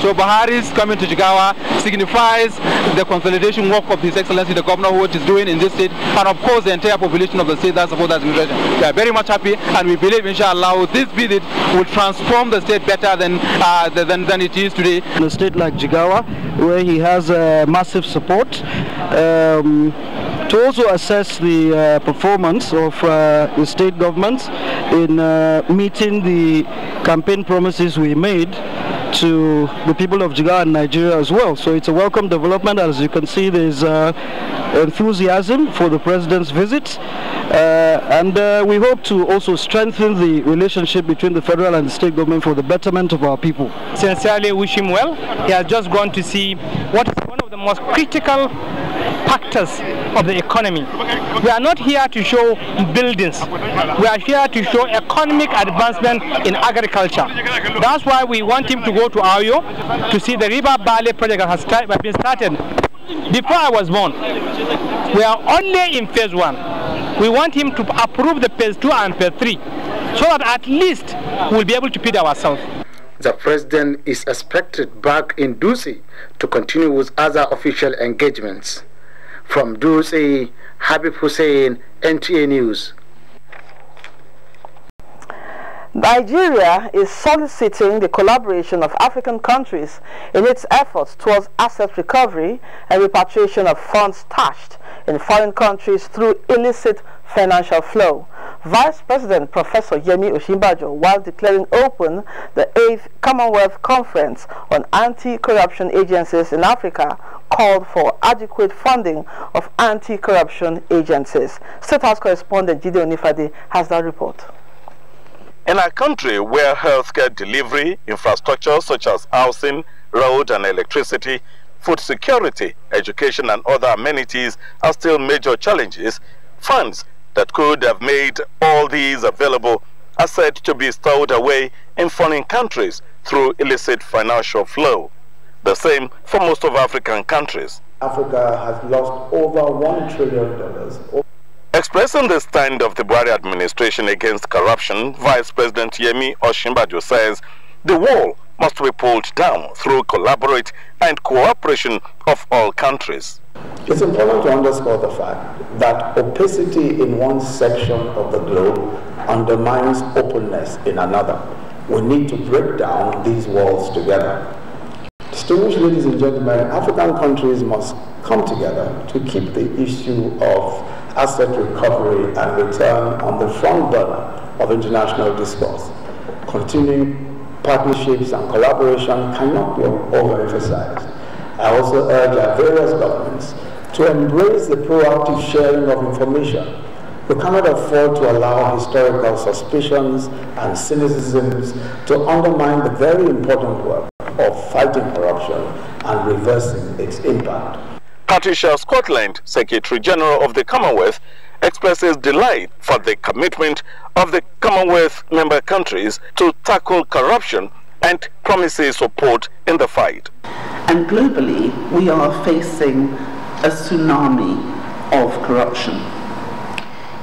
So Buhari's coming to Jigawa signifies the consolidation work of His Excellency the Governor, what is doing in this state, and of course the entire population of the state that supports that administration. We are very much happy, and we believe, inshallah, this visit will transform the state better than it is today. In a state like Jigawa, where he has massive support, to also assess the performance of the state government in meeting the campaign promises we made to the people of Jigawa and Nigeria as well. So it's a welcome development. As you can see, there's enthusiasm for the president's visit, and we hope to also strengthen the relationship between the federal and the state government for the betterment of our people. Sincerely wish him well. He has just gone to see what is one of the most critical factors of the economy. We are not here to show buildings. We are here to show economic advancement in agriculture. That's why we want him to go to Ayo to see the River Valley project that has been started before I was born. We are only in phase 1. We want him to approve the phase 2 and phase 3 so that at least we'll be able to feed ourselves. The president is expected back in Dusi to continue with other official engagements. From Dusi, Habib Hussein, NTA News. Nigeria is soliciting the collaboration of African countries in its efforts towards asset recovery and repatriation of funds stashed in foreign countries through illicit financial flow. Vice President Professor Yemi Osinbajo, while declaring open the 8th Commonwealth Conference on Anti-Corruption Agencies in Africa, called for adequate funding of anti-corruption agencies. State House correspondent Jide Onifade has that report. In a country where healthcare delivery, infrastructure such as housing, road and electricity, food security, education and other amenities are still major challenges, funds that could have made all these available are said to be stowed away in foreign countries through illicit financial flow. The same for most of African countries. Africa has lost over $1 trillion. Expressing the stand of the Buhari administration against corruption, Vice President Yemi Osinbajo says the wall must be pulled down through collaborate and cooperation of all countries. It's important to underscore the fact that opacity in one section of the globe undermines openness in another. We need to break down these walls together. Distinguished ladies and gentlemen, African countries must come together to keep the issue of asset recovery and return on the front burner of international discourse. Continuing partnerships and collaboration cannot be overemphasized. I also urge our various governments to embrace the proactive sharing of information. We cannot afford to allow historical suspicions and cynicisms to undermine the very important work of fighting corruption and reversing its impact. Patricia Scotland, Secretary General of the Commonwealth, expresses delight for the commitment of the Commonwealth member countries to tackle corruption and promises support in the fight. And globally, we are facing a tsunami of corruption.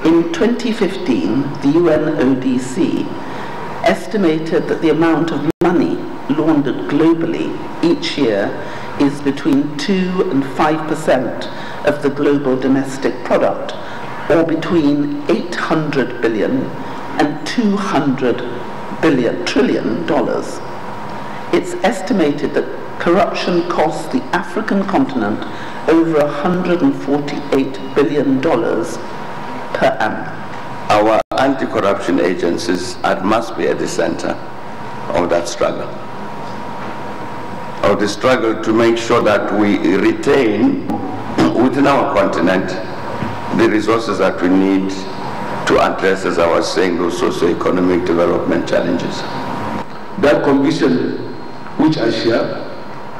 In 2015, the UNODC estimated that the amount of money laundered globally each year is between 2 and 5% of the global domestic product, or between $800 billion and $200 trillion. It's estimated that corruption costs the African continent over $148 billion per annum. Our anti-corruption agencies must be at the center of that struggle. Of the struggle to make sure that we retain within our continent the resources that we need to address, as I was saying, those socio-economic development challenges. That conviction, which I share,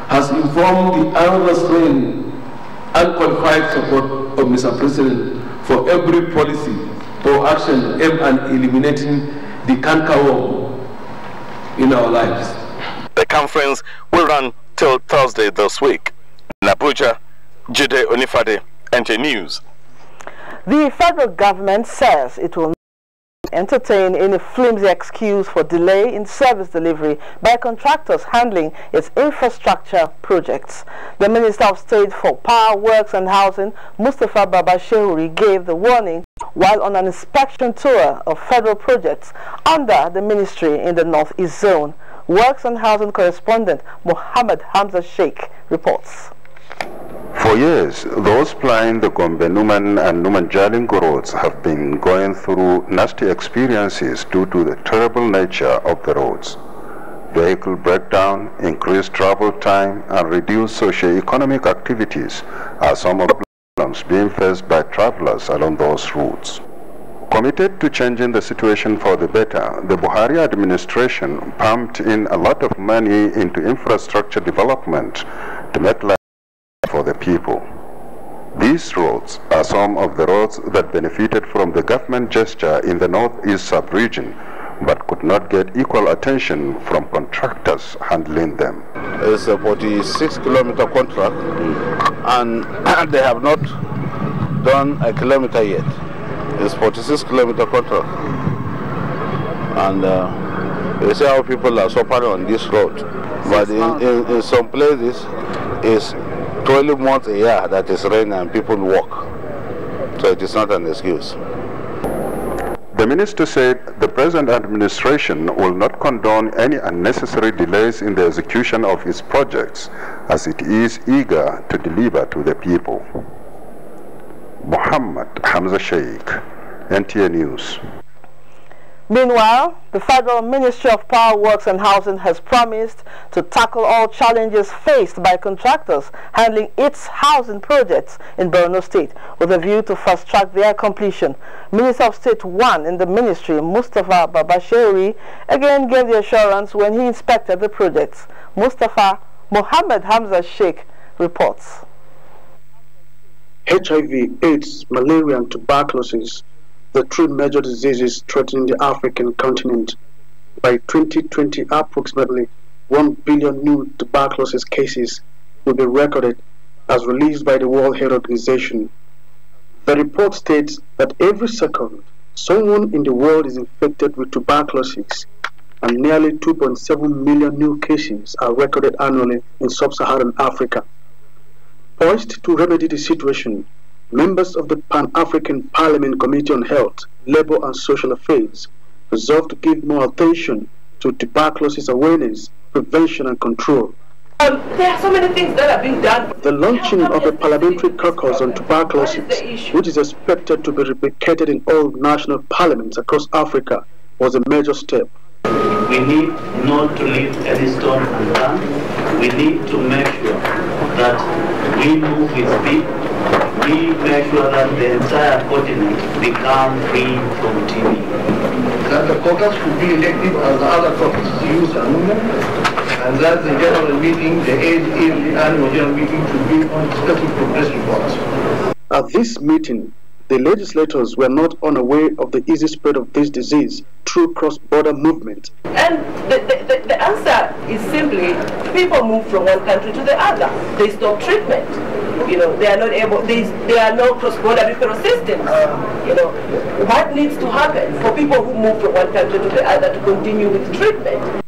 has informed the unrestrained, unqualified support of Mr. President for every policy or action aimed at eliminating the cankerworm in our lives. The conference will run till Thursday this week. In Abuja, Jide Onifade, NTA News. The federal government says it will not entertain any flimsy excuse for delay in service delivery by contractors handling its infrastructure projects. The Minister of State for Power, Works and Housing, Mustafa Baba Shehuri, gave the warning while on an inspection tour of federal projects under the ministry in the Northeast Zone. Works and Housing correspondent Mohammed Hamza Sheikh reports. For years, those plying the Gombe-Numan and Numan-Jalingo roads have been going through nasty experiences due to the terrible nature of the roads. Vehicle breakdown, increased travel time, and reduced socio-economic activities are some of the problems being faced by travelers along those routes. Committed to changing the situation for the better, the Buhari administration pumped in a lot of money into infrastructure development to make life for the people. These roads are some of the roads that benefited from the government gesture in the northeast sub-region, but could not get equal attention from contractors handling them. It's a 46-kilometer contract, and they have not done a kilometer yet. It's 46-kilometer contract, and you see how people are suffering on this road. But in some places, it's 12 months a year that is rain and people walk, so it is not an excuse. The minister said the present administration will not condone any unnecessary delays in the execution of its projects, as it is eager to deliver to the people. Muhammad Hamza Sheikh, NTA News. Meanwhile, the Federal Ministry of Power Works and Housing has promised to tackle all challenges faced by contractors handling its housing projects in Borno State with a view to fast-track their completion. Minister of State 1 in the ministry, Mustafa Babashiri, again gave the assurance when he inspected the projects. Mohammed Hamza Sheikh reports. HIV, AIDS, malaria and tuberculosis, the three major diseases threatening the African continent. By 2020, approximately 1 billion new tuberculosis cases will be recorded, as released by the World Health Organization. The report states that every second, someone in the world is infected with tuberculosis, and nearly 2.7 million new cases are recorded annually in sub-Saharan Africa. Poised to remedy the situation, members of the Pan-African Parliament Committee on Health, Labour and Social Affairs resolved to give more attention to tuberculosis awareness, prevention and control. There are so many things that are being done. The launching of a parliamentary caucus on tuberculosis, which is expected to be replicated in all national parliaments across Africa, was a major step. We need not to leave any stone unturned. We need to make sure that we move with speed. We make sure that the entire continent becomes free from TB. That the caucus should be elected as the other caucuses use and movement, and that the general meeting, the annual general meeting, should be on special progress reports. At this meeting, the legislators were not unaware of the easy spread of this disease through cross-border movement. And the answer is simply, people move from one country to the other. They stop treatment. You know, they are not able, there are no cross-border referral systems. You know, what needs to happen for people who move from one country to the other to continue with treatment?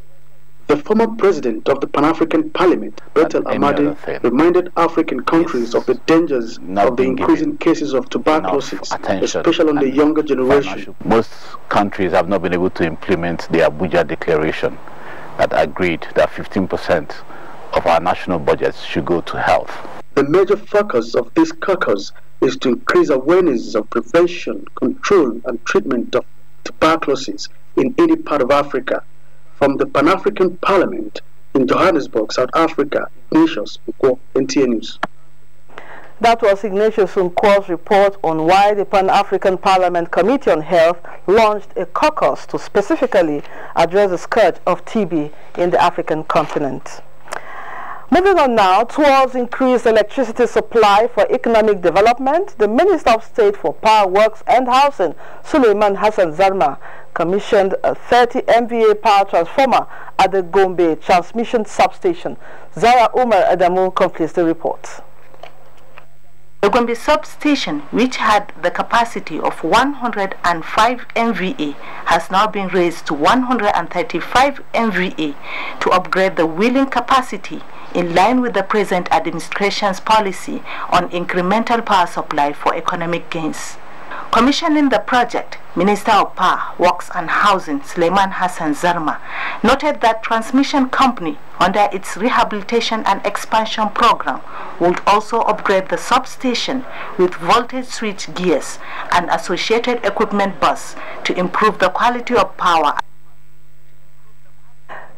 The former president of the Pan-African Parliament, Betel Amadi, reminded African countries of the dangers of the increasing cases of tuberculosis, especially on the younger generation. Most countries have not been able to implement the Abuja Declaration that agreed that 15% of our national budgets should go to health. The major focus of this caucus is to increase awareness of prevention, control and treatment of tuberculosis in any part of Africa. From the Pan-African Parliament in Johannesburg, South Africa, Ignatius Nkwo, NTA News. That was Ignatius Nkwo's report on why the Pan-African Parliament Committee on Health launched a caucus to specifically address the scourge of TB in the African continent. Moving on now towards increased electricity supply for economic development, the Minister of State for Power Works and Housing, Suleiman Hassan Zarma, commissioned a 30 MVA power transformer at the Gombe transmission substation. Zara Umar Adamu completes the report. The Gombe substation, which had the capacity of 105 MVA, has now been raised to 135 MVA to upgrade the wheeling capacity in line with the present administration's policy on incremental power supply for economic gains. Commissioning the project, Minister of Power, Works and Housing, Suleiman Hassan Zarma, noted that transmission company, under its rehabilitation and expansion program, would also upgrade the substation with voltage switch gears and associated equipment bus to improve the quality of power.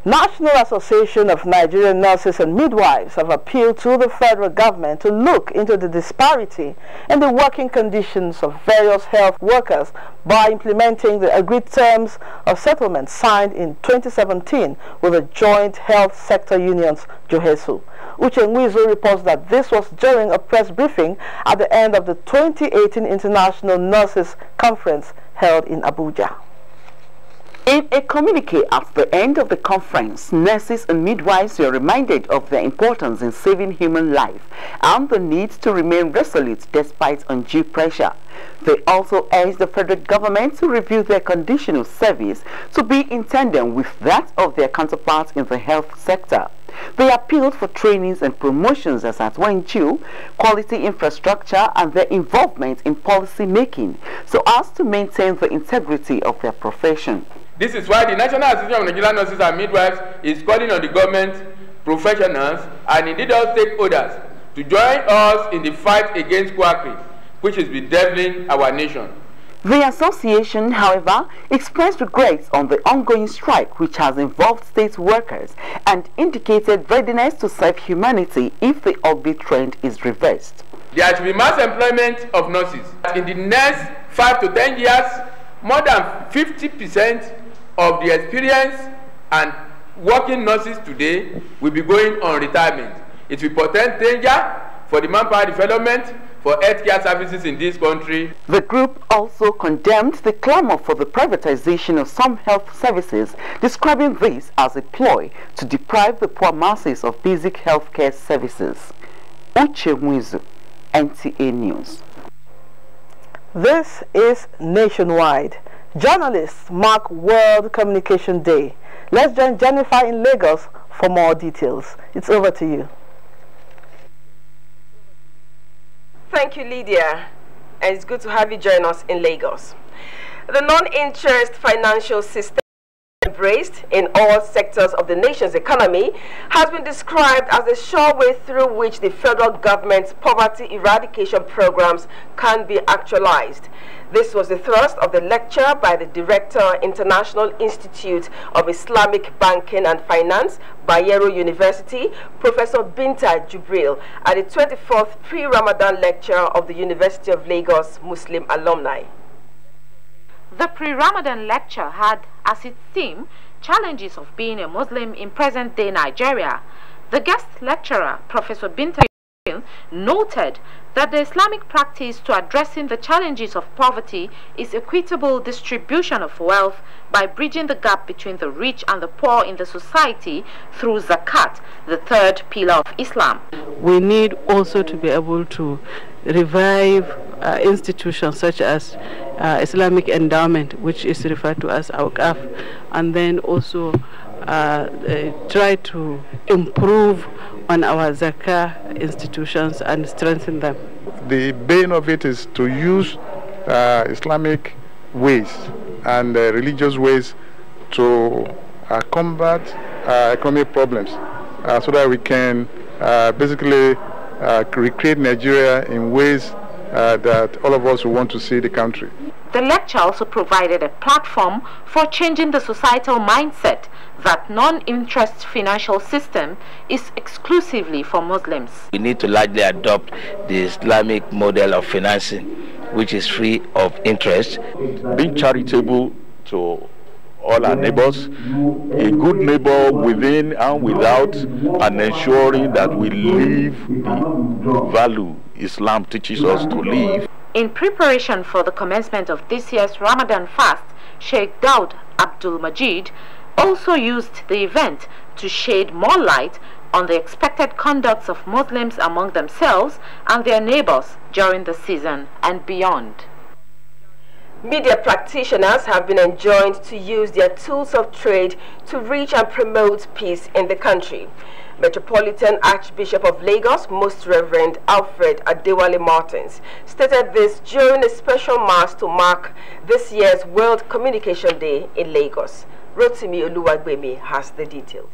National Association of Nigerian Nurses and Midwives have appealed to the federal government to look into the disparity in the working conditions of various health workers by implementing the agreed terms of settlement signed in 2017 with the joint health sector unions, JOHESU. Uche Nwizu reports that this was during a press briefing at the end of the 2018 International Nurses Conference held in Abuja. In a communique at the end of the conference, nurses and midwives were reminded of their importance in saving human life and the need to remain resolute despite undue pressure. They also urged the federal government to review their condition of service to be in tandem with that of their counterparts in the health sector. They appealed for trainings and promotions as at when due, quality infrastructure and their involvement in policy making so as to maintain the integrity of their profession. This is why the National Association of Nigerian Nurses and Midwives is calling on the government, professionals, and indeed all stakeholders to join us in the fight against quackery, which is bedeviling our nation. The association, however, expressed regrets on the ongoing strike which has involved state workers and indicated readiness to serve humanity if the upbeat trend is reversed. There should be mass employment of nurses. In the next 5 to 10 years, more than 50% of the experienced and working nurses today will be going on retirement. It will portend danger for the manpower development for healthcare services in this country. The group also condemned the clamor for the privatization of some health services, describing this as a ploy to deprive the poor masses of basic healthcare services. Uche Nwizu, NTA News. This is Nationwide. Journalists mark World Communication Day. Let's join Jennifer in Lagos for more details. It's over to you. Thank you, Lydia, and it's good to have you join us in Lagos. The non-interest financial system embraced in all sectors of the nation's economy has been described as a sure way through which the federal government's poverty eradication programs can be actualized. This was the thrust of the lecture by the Director, International Institute of Islamic Banking and Finance, Bayero University, Professor Binta Jubril, at the 24th pre-Ramadan lecture of the University of Lagos Muslim alumni. The pre-Ramadan lecture had as its theme challenges of being a Muslim in present-day Nigeria. The guest lecturer, Professor Binta Jubril, noted that the Islamic practice to addressing the challenges of poverty is equitable distribution of wealth by bridging the gap between the rich and the poor in the society through zakat, the third pillar of Islam. We need also to be able to revive institutions such as Islamic endowment, which is referred to as Awqaf, and then also try to improve on our zakah institutions and strengthen them. The bane of it is to use Islamic ways and religious ways to combat economic problems so that we can basically recreate Nigeria in ways that all of us will want to see the country. The lecture also provided a platform for changing the societal mindset that non-interest financial system is exclusively for Muslims. We need to largely adopt the Islamic model of financing, which is free of interest. Being charitable to all our neighbors, a good neighbor within and without, and ensuring that we live the value Islam teaches us to live. In preparation for the commencement of this year's Ramadan fast, Sheikh Daud Abdul Majid also used the event to shed more light on the expected conducts of Muslims among themselves and their neighbors during the season and beyond. Media practitioners have been enjoined to use their tools of trade to reach and promote peace in the country. Metropolitan Archbishop of Lagos, Most Reverend Alfred Adewale Martins, stated this during a special mass to mark this year's World Communication Day in Lagos. Rotimi Oluwagbemi has the details.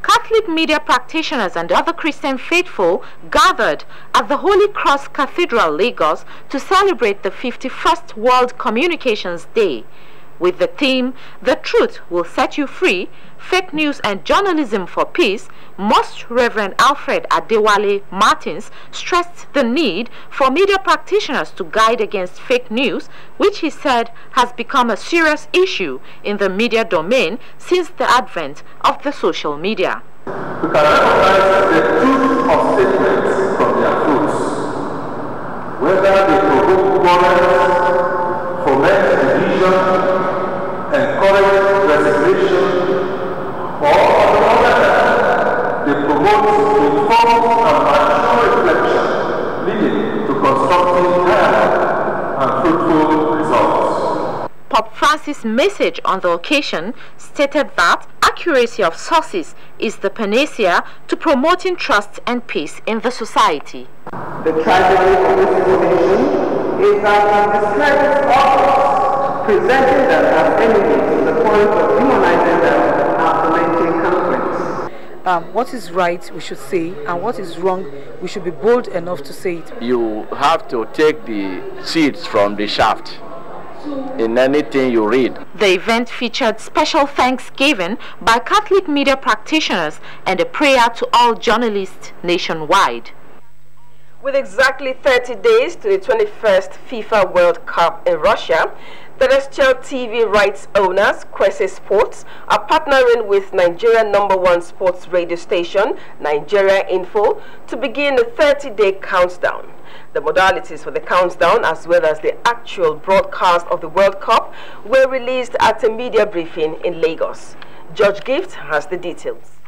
Catholic media practitioners and other Christian faithful gathered at the Holy Cross Cathedral, Lagos, to celebrate the 51st World Communications Day. with the theme, "The Truth Will Set You Free, Fake News and Journalism for Peace," Most Reverend Alfred Adewale Martins stressed the need for media practitioners to guide against fake news, which he said has become a serious issue in the media domain since the advent of the social media. We can recognize the truth of statements from their fruits, whether they provoke quarrels, foment division, encourage resignation, or on the other hand, they promote informed and mature reflection, leading to constructive dialogue and fruitful results. Pope Francis' message on the occasion stated that accuracy of sources is the panacea to promoting trust and peace in the society. The tragedy of this information is that it discredits authors, presenting them as enemies to the point of demonizing them and fomenting conflicts. What is right we should say, and what is wrong we should be bold enough to say it. You have to take the seeds from the shaft in anything you read. The event featured special thanksgiving by Catholic media practitioners and a prayer to all journalists nationwide. With exactly 30 days to the 21st FIFA World Cup in Russia, terrestrial TV rights owners, Kwese Sports, are partnering with Nigerian #1 sports radio station, Nigeria Info, to begin a 30-day countdown. The modalities for the countdown, as well as the actual broadcast of the World Cup, were released at a media briefing in Lagos. George Gift has the details.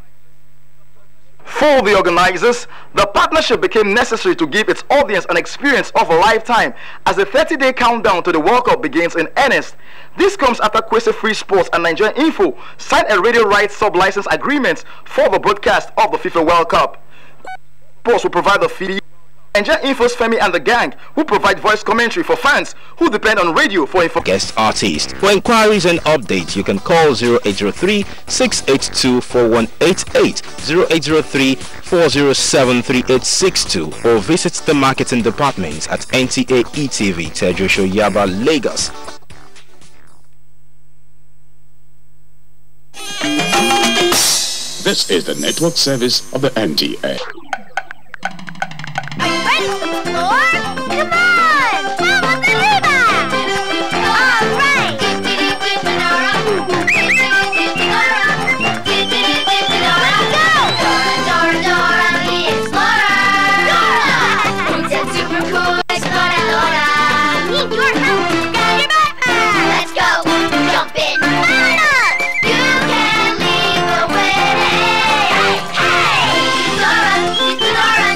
For the organizers, the partnership became necessary to give its audience an experience of a lifetime as the 30-day countdown to the World Cup begins in earnest. This comes after Kwese Free Sports and Nigerian Info signed a radio rights sub-license agreement for the broadcast of the FIFA World Cup. Sports will provide the feed. Nigerian Info's Femi and the gang, who provide voice commentary for fans who depend on radio for info. Guest artist. For inquiries and updates, you can call 0803-682-4188, 0803-407-3862, or visit the marketing departments at NTA2Lagos, Tejosho Yaba, Lagos. This is the network service of the NTA. Are you ready to explore? Come on! Vamos arriba! All right! Let's go! Dora, Dora, the explorer! Dora! It's super cool exploradora! Need your help! Grab your backpack! Let's go! Jump in! Vámonos! You can lead the way! Hey! Hey! Dora! It's Dora!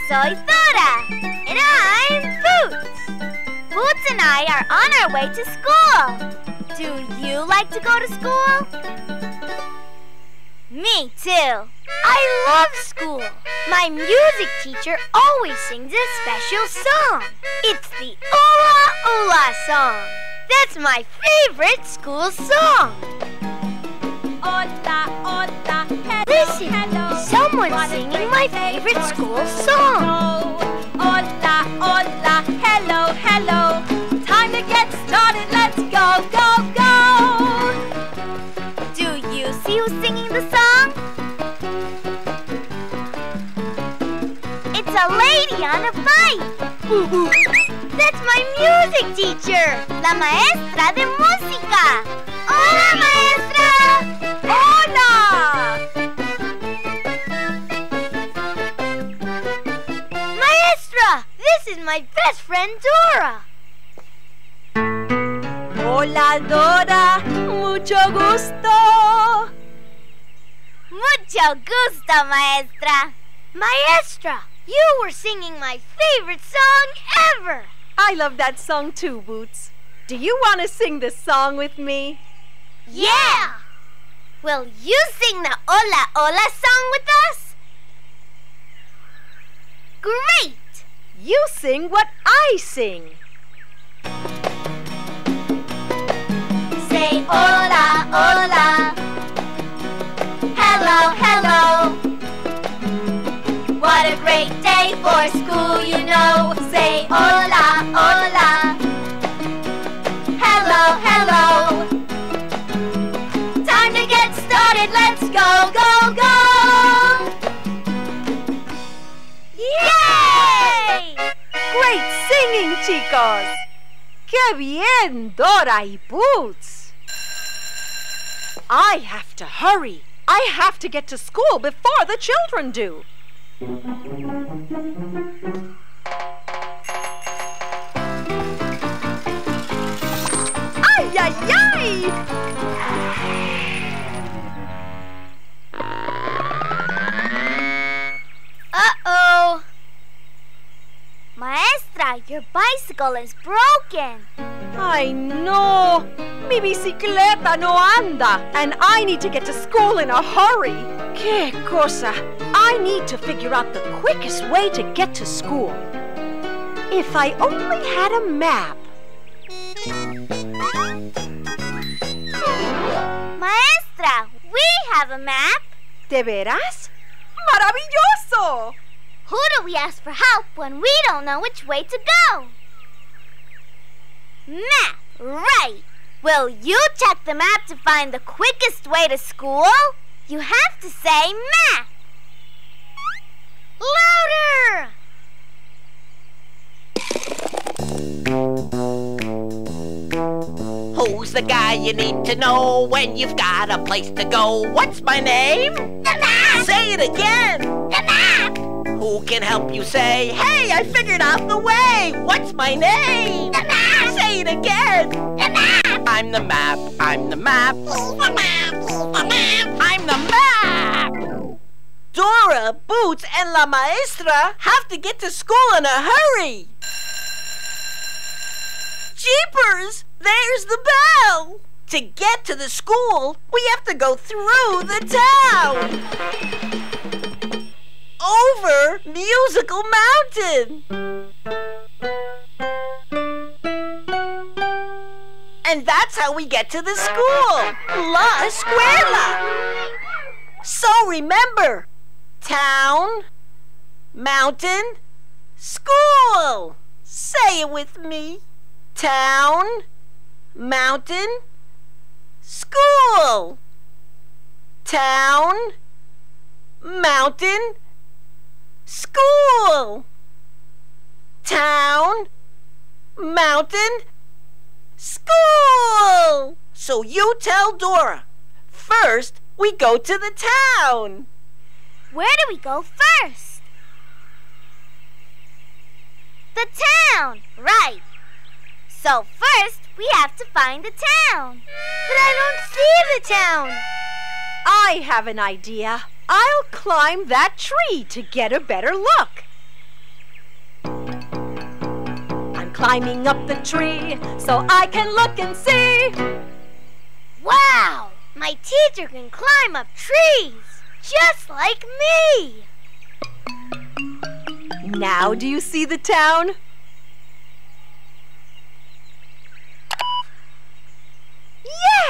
Soy Dora, and I'm Boots. Boots and I are on our way to school. Do you like to go to school? Me too. I love school. My music teacher always sings a special song. It's the Ola Ola song. That's my favorite school song. Ola, ola, hello, listen, hello, someone's singing my favorite school song. Ola, ola, hello, hello. Time to get started, let's go, go, go. Do you see who's singing the song? It's a lady on a bike. That's my music teacher, la maestra de música. Hola, maestra. Hola! Maestra, this is my best friend Dora. Hola, Dora. Mucho gusto. Mucho gusto, maestra. Maestra, you were singing my favorite song ever. I love that song too, Boots. Do you want to sing the song with me? Yeah! Will you sing the Ola Ola song with us? Great! You sing what I sing. Say Ola Ola. Hello, hello. Go, go, go! Yay! Great singing, chicos! ¡Qué bien, Dora y Boots! I have to hurry. I have to get to school before the children do. Ay, ay, ay! Uh-oh. Maestra, your bicycle is broken. Ay, no. Mi bicicleta no anda, and I need to get to school in a hurry. ¡Qué cosa! I need to figure out the quickest way to get to school. If I only had a map. Maestra, we have a map. ¿De veras? ¡Maravilloso! Who do we ask for help when we don't know which way to go? Map, right. Will you check the map to find the quickest way to school? You have to say map. Louder! Who's the guy you need to know when you've got a place to go? What's my name? The map! Say it again! The map! Who can help you say, hey, I figured out the way? What's my name? The map! Say it again! The map! I'm the map, I'm the map. He's the map, he's the map. I'm the map! Dora, Boots, and La Maestra have to get to school in a hurry. Jeepers! There's the bell! To get to the school, we have to go through the town. Over Musical Mountain. And that's how we get to the school. La Escuela. So remember, town, mountain, school. Say it with me. Town, mountain, school. Town, mountain, school. Town, mountain, school. So you tell Dora. First, we go to the town. Where do we go first? The town, right. So first, we have to find the town. But I don't see the town. I have an idea. I'll climb that tree to get a better look. I'm climbing up the tree so I can look and see. Wow! My teacher can climb up trees, just like me. Now do you see the town?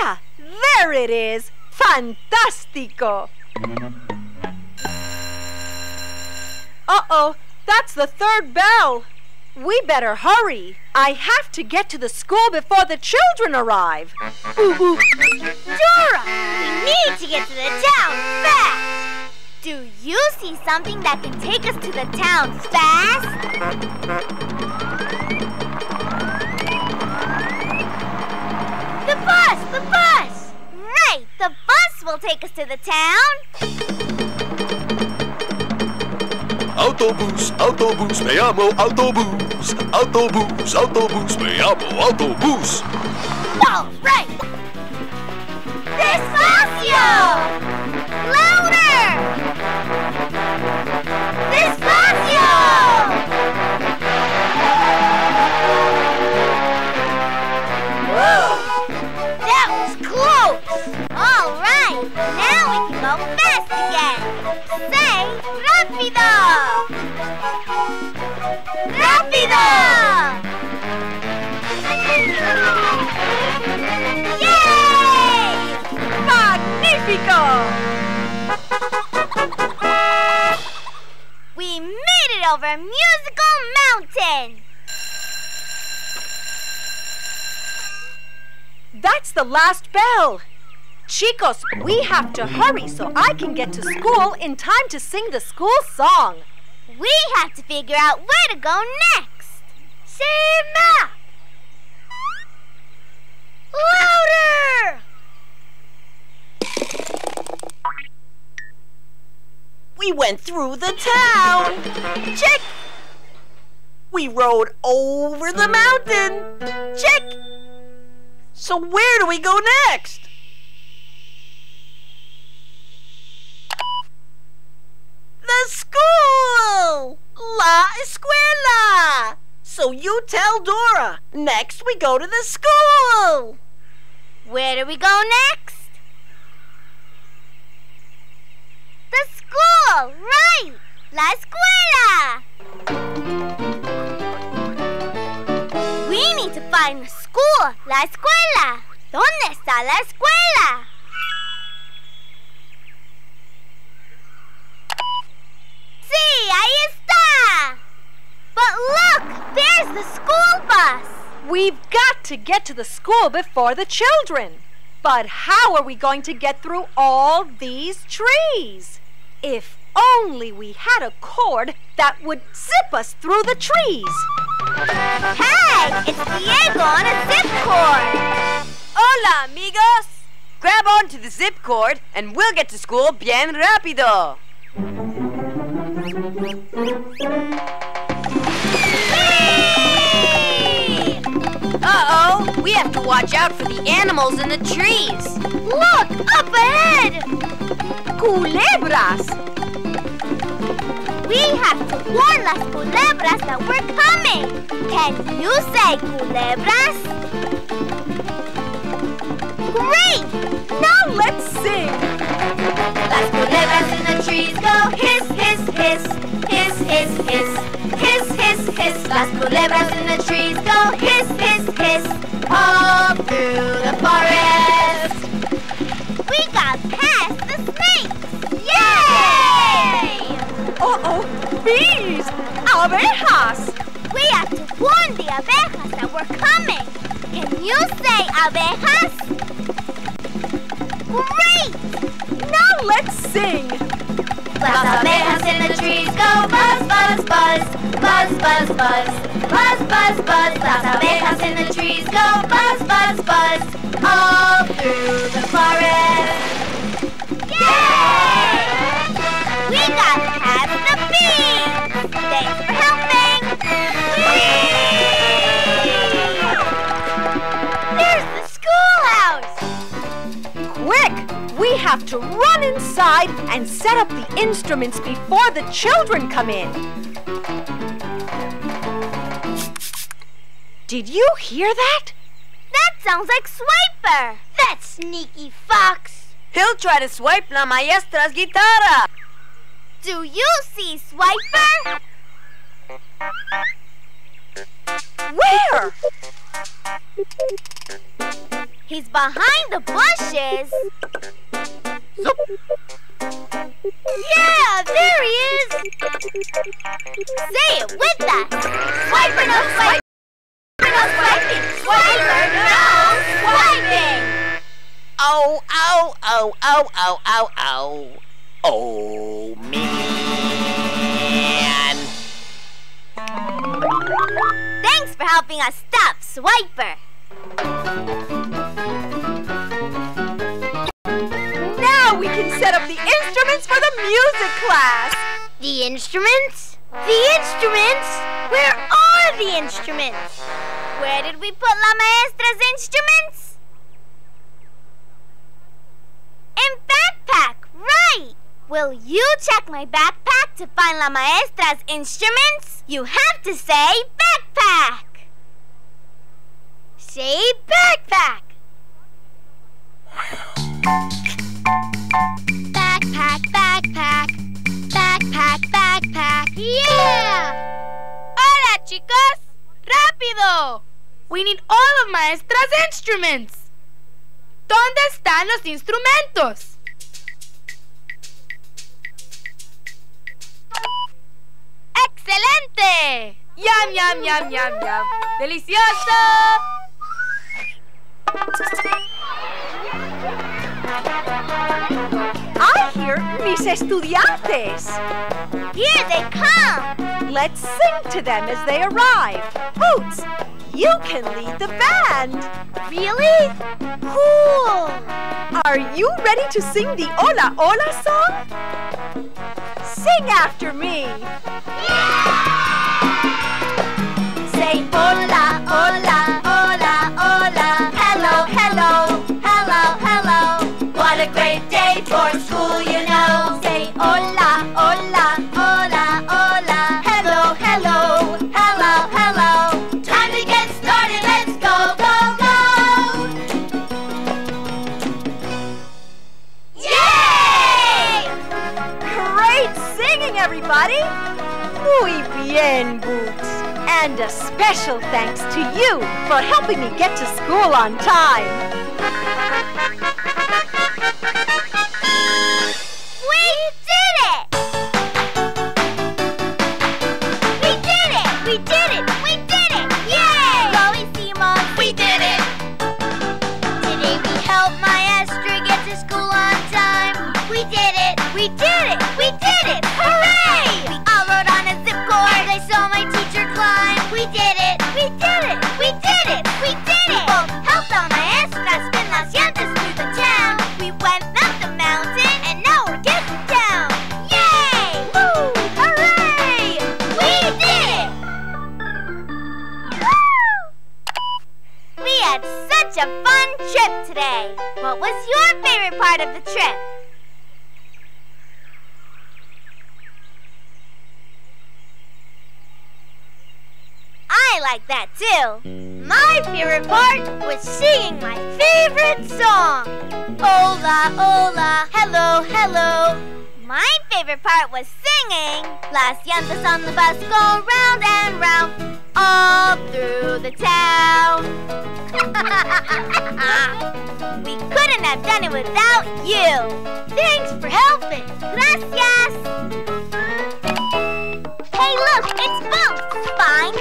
Yeah! There it is! Fantastico! Uh-oh, that's the third bell. We better hurry. I have to get to the school before the children arrive. Dora, we need to get to the town fast. Do you see something that can take us to the town fast? The bus! The bus! Right, the bus will take us to the town. Autobús, autobús, me llamo autobús. Autobús, autobús, me llamo autobús. All right. Despacio! Louder! Despacio! Woo! That was close. All right, now we can go fast again. Say rápido! Rápido! Yay! Magnifico! We made it over Musical Mountain! That's the last bell. Chicos, we have to hurry so I can get to school in time to sing the school song. We have to figure out where to go next. Sima! Louder! We went through the town. Check. We rode over the mountain. Check. So where do we go next? The school! La escuela! So you tell Dora. Next we go to the school. Where do we go next? The school! Right! La escuela! We need to find the school. La escuela. ¿Dónde está la escuela? Sí, ahí está! But look! There's the school bus! We've got to get to the school before the children. But how are we going to get through all these trees? If only we had a cord that would zip us through the trees. Hey! It's Diego on a zip cord! Hola, amigos! Grab onto the zip cord and we'll get to school bien rápido. Uh-oh! We have to watch out for the animals in the trees. Look! Up ahead! Culebras! We have to warn las culebras that we're coming. Can you say culebras? Great! Now let's sing. Las culebras in the trees go hiss, hiss, hiss. Hiss, hiss, hiss. Hiss, hiss, hiss. Las culebras in the trees go hiss, hiss, hiss. All through the forest. We got past the snakes. Yay! Uh-oh, bees! Abejas! We have to warn the abejas that we're coming. Can you say abejas? Great! Now let's sing. Las abejas in the trees go buzz, buzz, buzz. Buzz, buzz, buzz. Buzz, buzz, buzz. Las abejas in the trees go buzz, buzz, buzz. All through the forest. Yay! We got past the bees. Thanks for helping. Whee! There's the schoolhouse. Quick! We have to run inside and set up the instruments before the children come in. Did you hear that? That sounds like Swiper. That sneaky fox. He'll try to swipe la maestra's guitarra. Do you see Swiper? Where? He's behind the bushes. Yeah, there he is. Say it with us. Swiper no swiping. Swiper no swiping. Swiper no swiping. Oh, ow, ow, ow, ow, ow, ow. Oh, man. Thanks for helping us stop Swiper. Now we can set up the instruments for the music class. The instruments? The instruments? Where are the instruments? Where did we put La Maestra's instruments? In backpack, right. Will you check my backpack to find La Maestra's instruments? You have to say backpack. Say backpack. Backpack, backpack. Backpack, backpack. Yeah! Hola, chicos! ¡Rápido! We need all of Maestra's instruments. ¿Dónde están los instrumentos? ¡Excelente! ¡Yum, yum, yum, yum, yum! ¡Delicioso! Mis estudiantes! Here they come! Let's sing to them as they arrive. Boots, you can lead the band. Really? Cool! Are you ready to sing the Hola Hola song? Sing after me. Say hola, hola, hola, hola. Hello, hello, hello, hello. What a great day for school, you know. Say hola, hola, hola, hola. Hello, hello, hello, hello. Time to get started, let's go, go, go. Yay! Great singing, everybody. Muy bien, Boots. And a special thanks to you for helping me get to school on time. We did it! We did it! We did it! We did it! Yay! Bravissimo! We did it! Today we helped Maestra get to school on time. We did it! We did it! We did it! Hooray! We all rode on a zip cord. I saw my teacher climb. We did it! We did it! We did it! We did it! We both helped our Maestra spin las llantas through the town. We went up the mountain and now we're getting down. Yay! Woo! Hooray! We did it! Woo! We had such a fun trip today. What was your favorite part of the trip? I like that too. My favorite part was singing my favorite song. Hola, hola, hello, hello. My favorite part was singing Las llantas on the bus go round and round all through the town. We couldn't have done it without you. Thanks for helping. Gracias. Hey, look, it's Boots. Find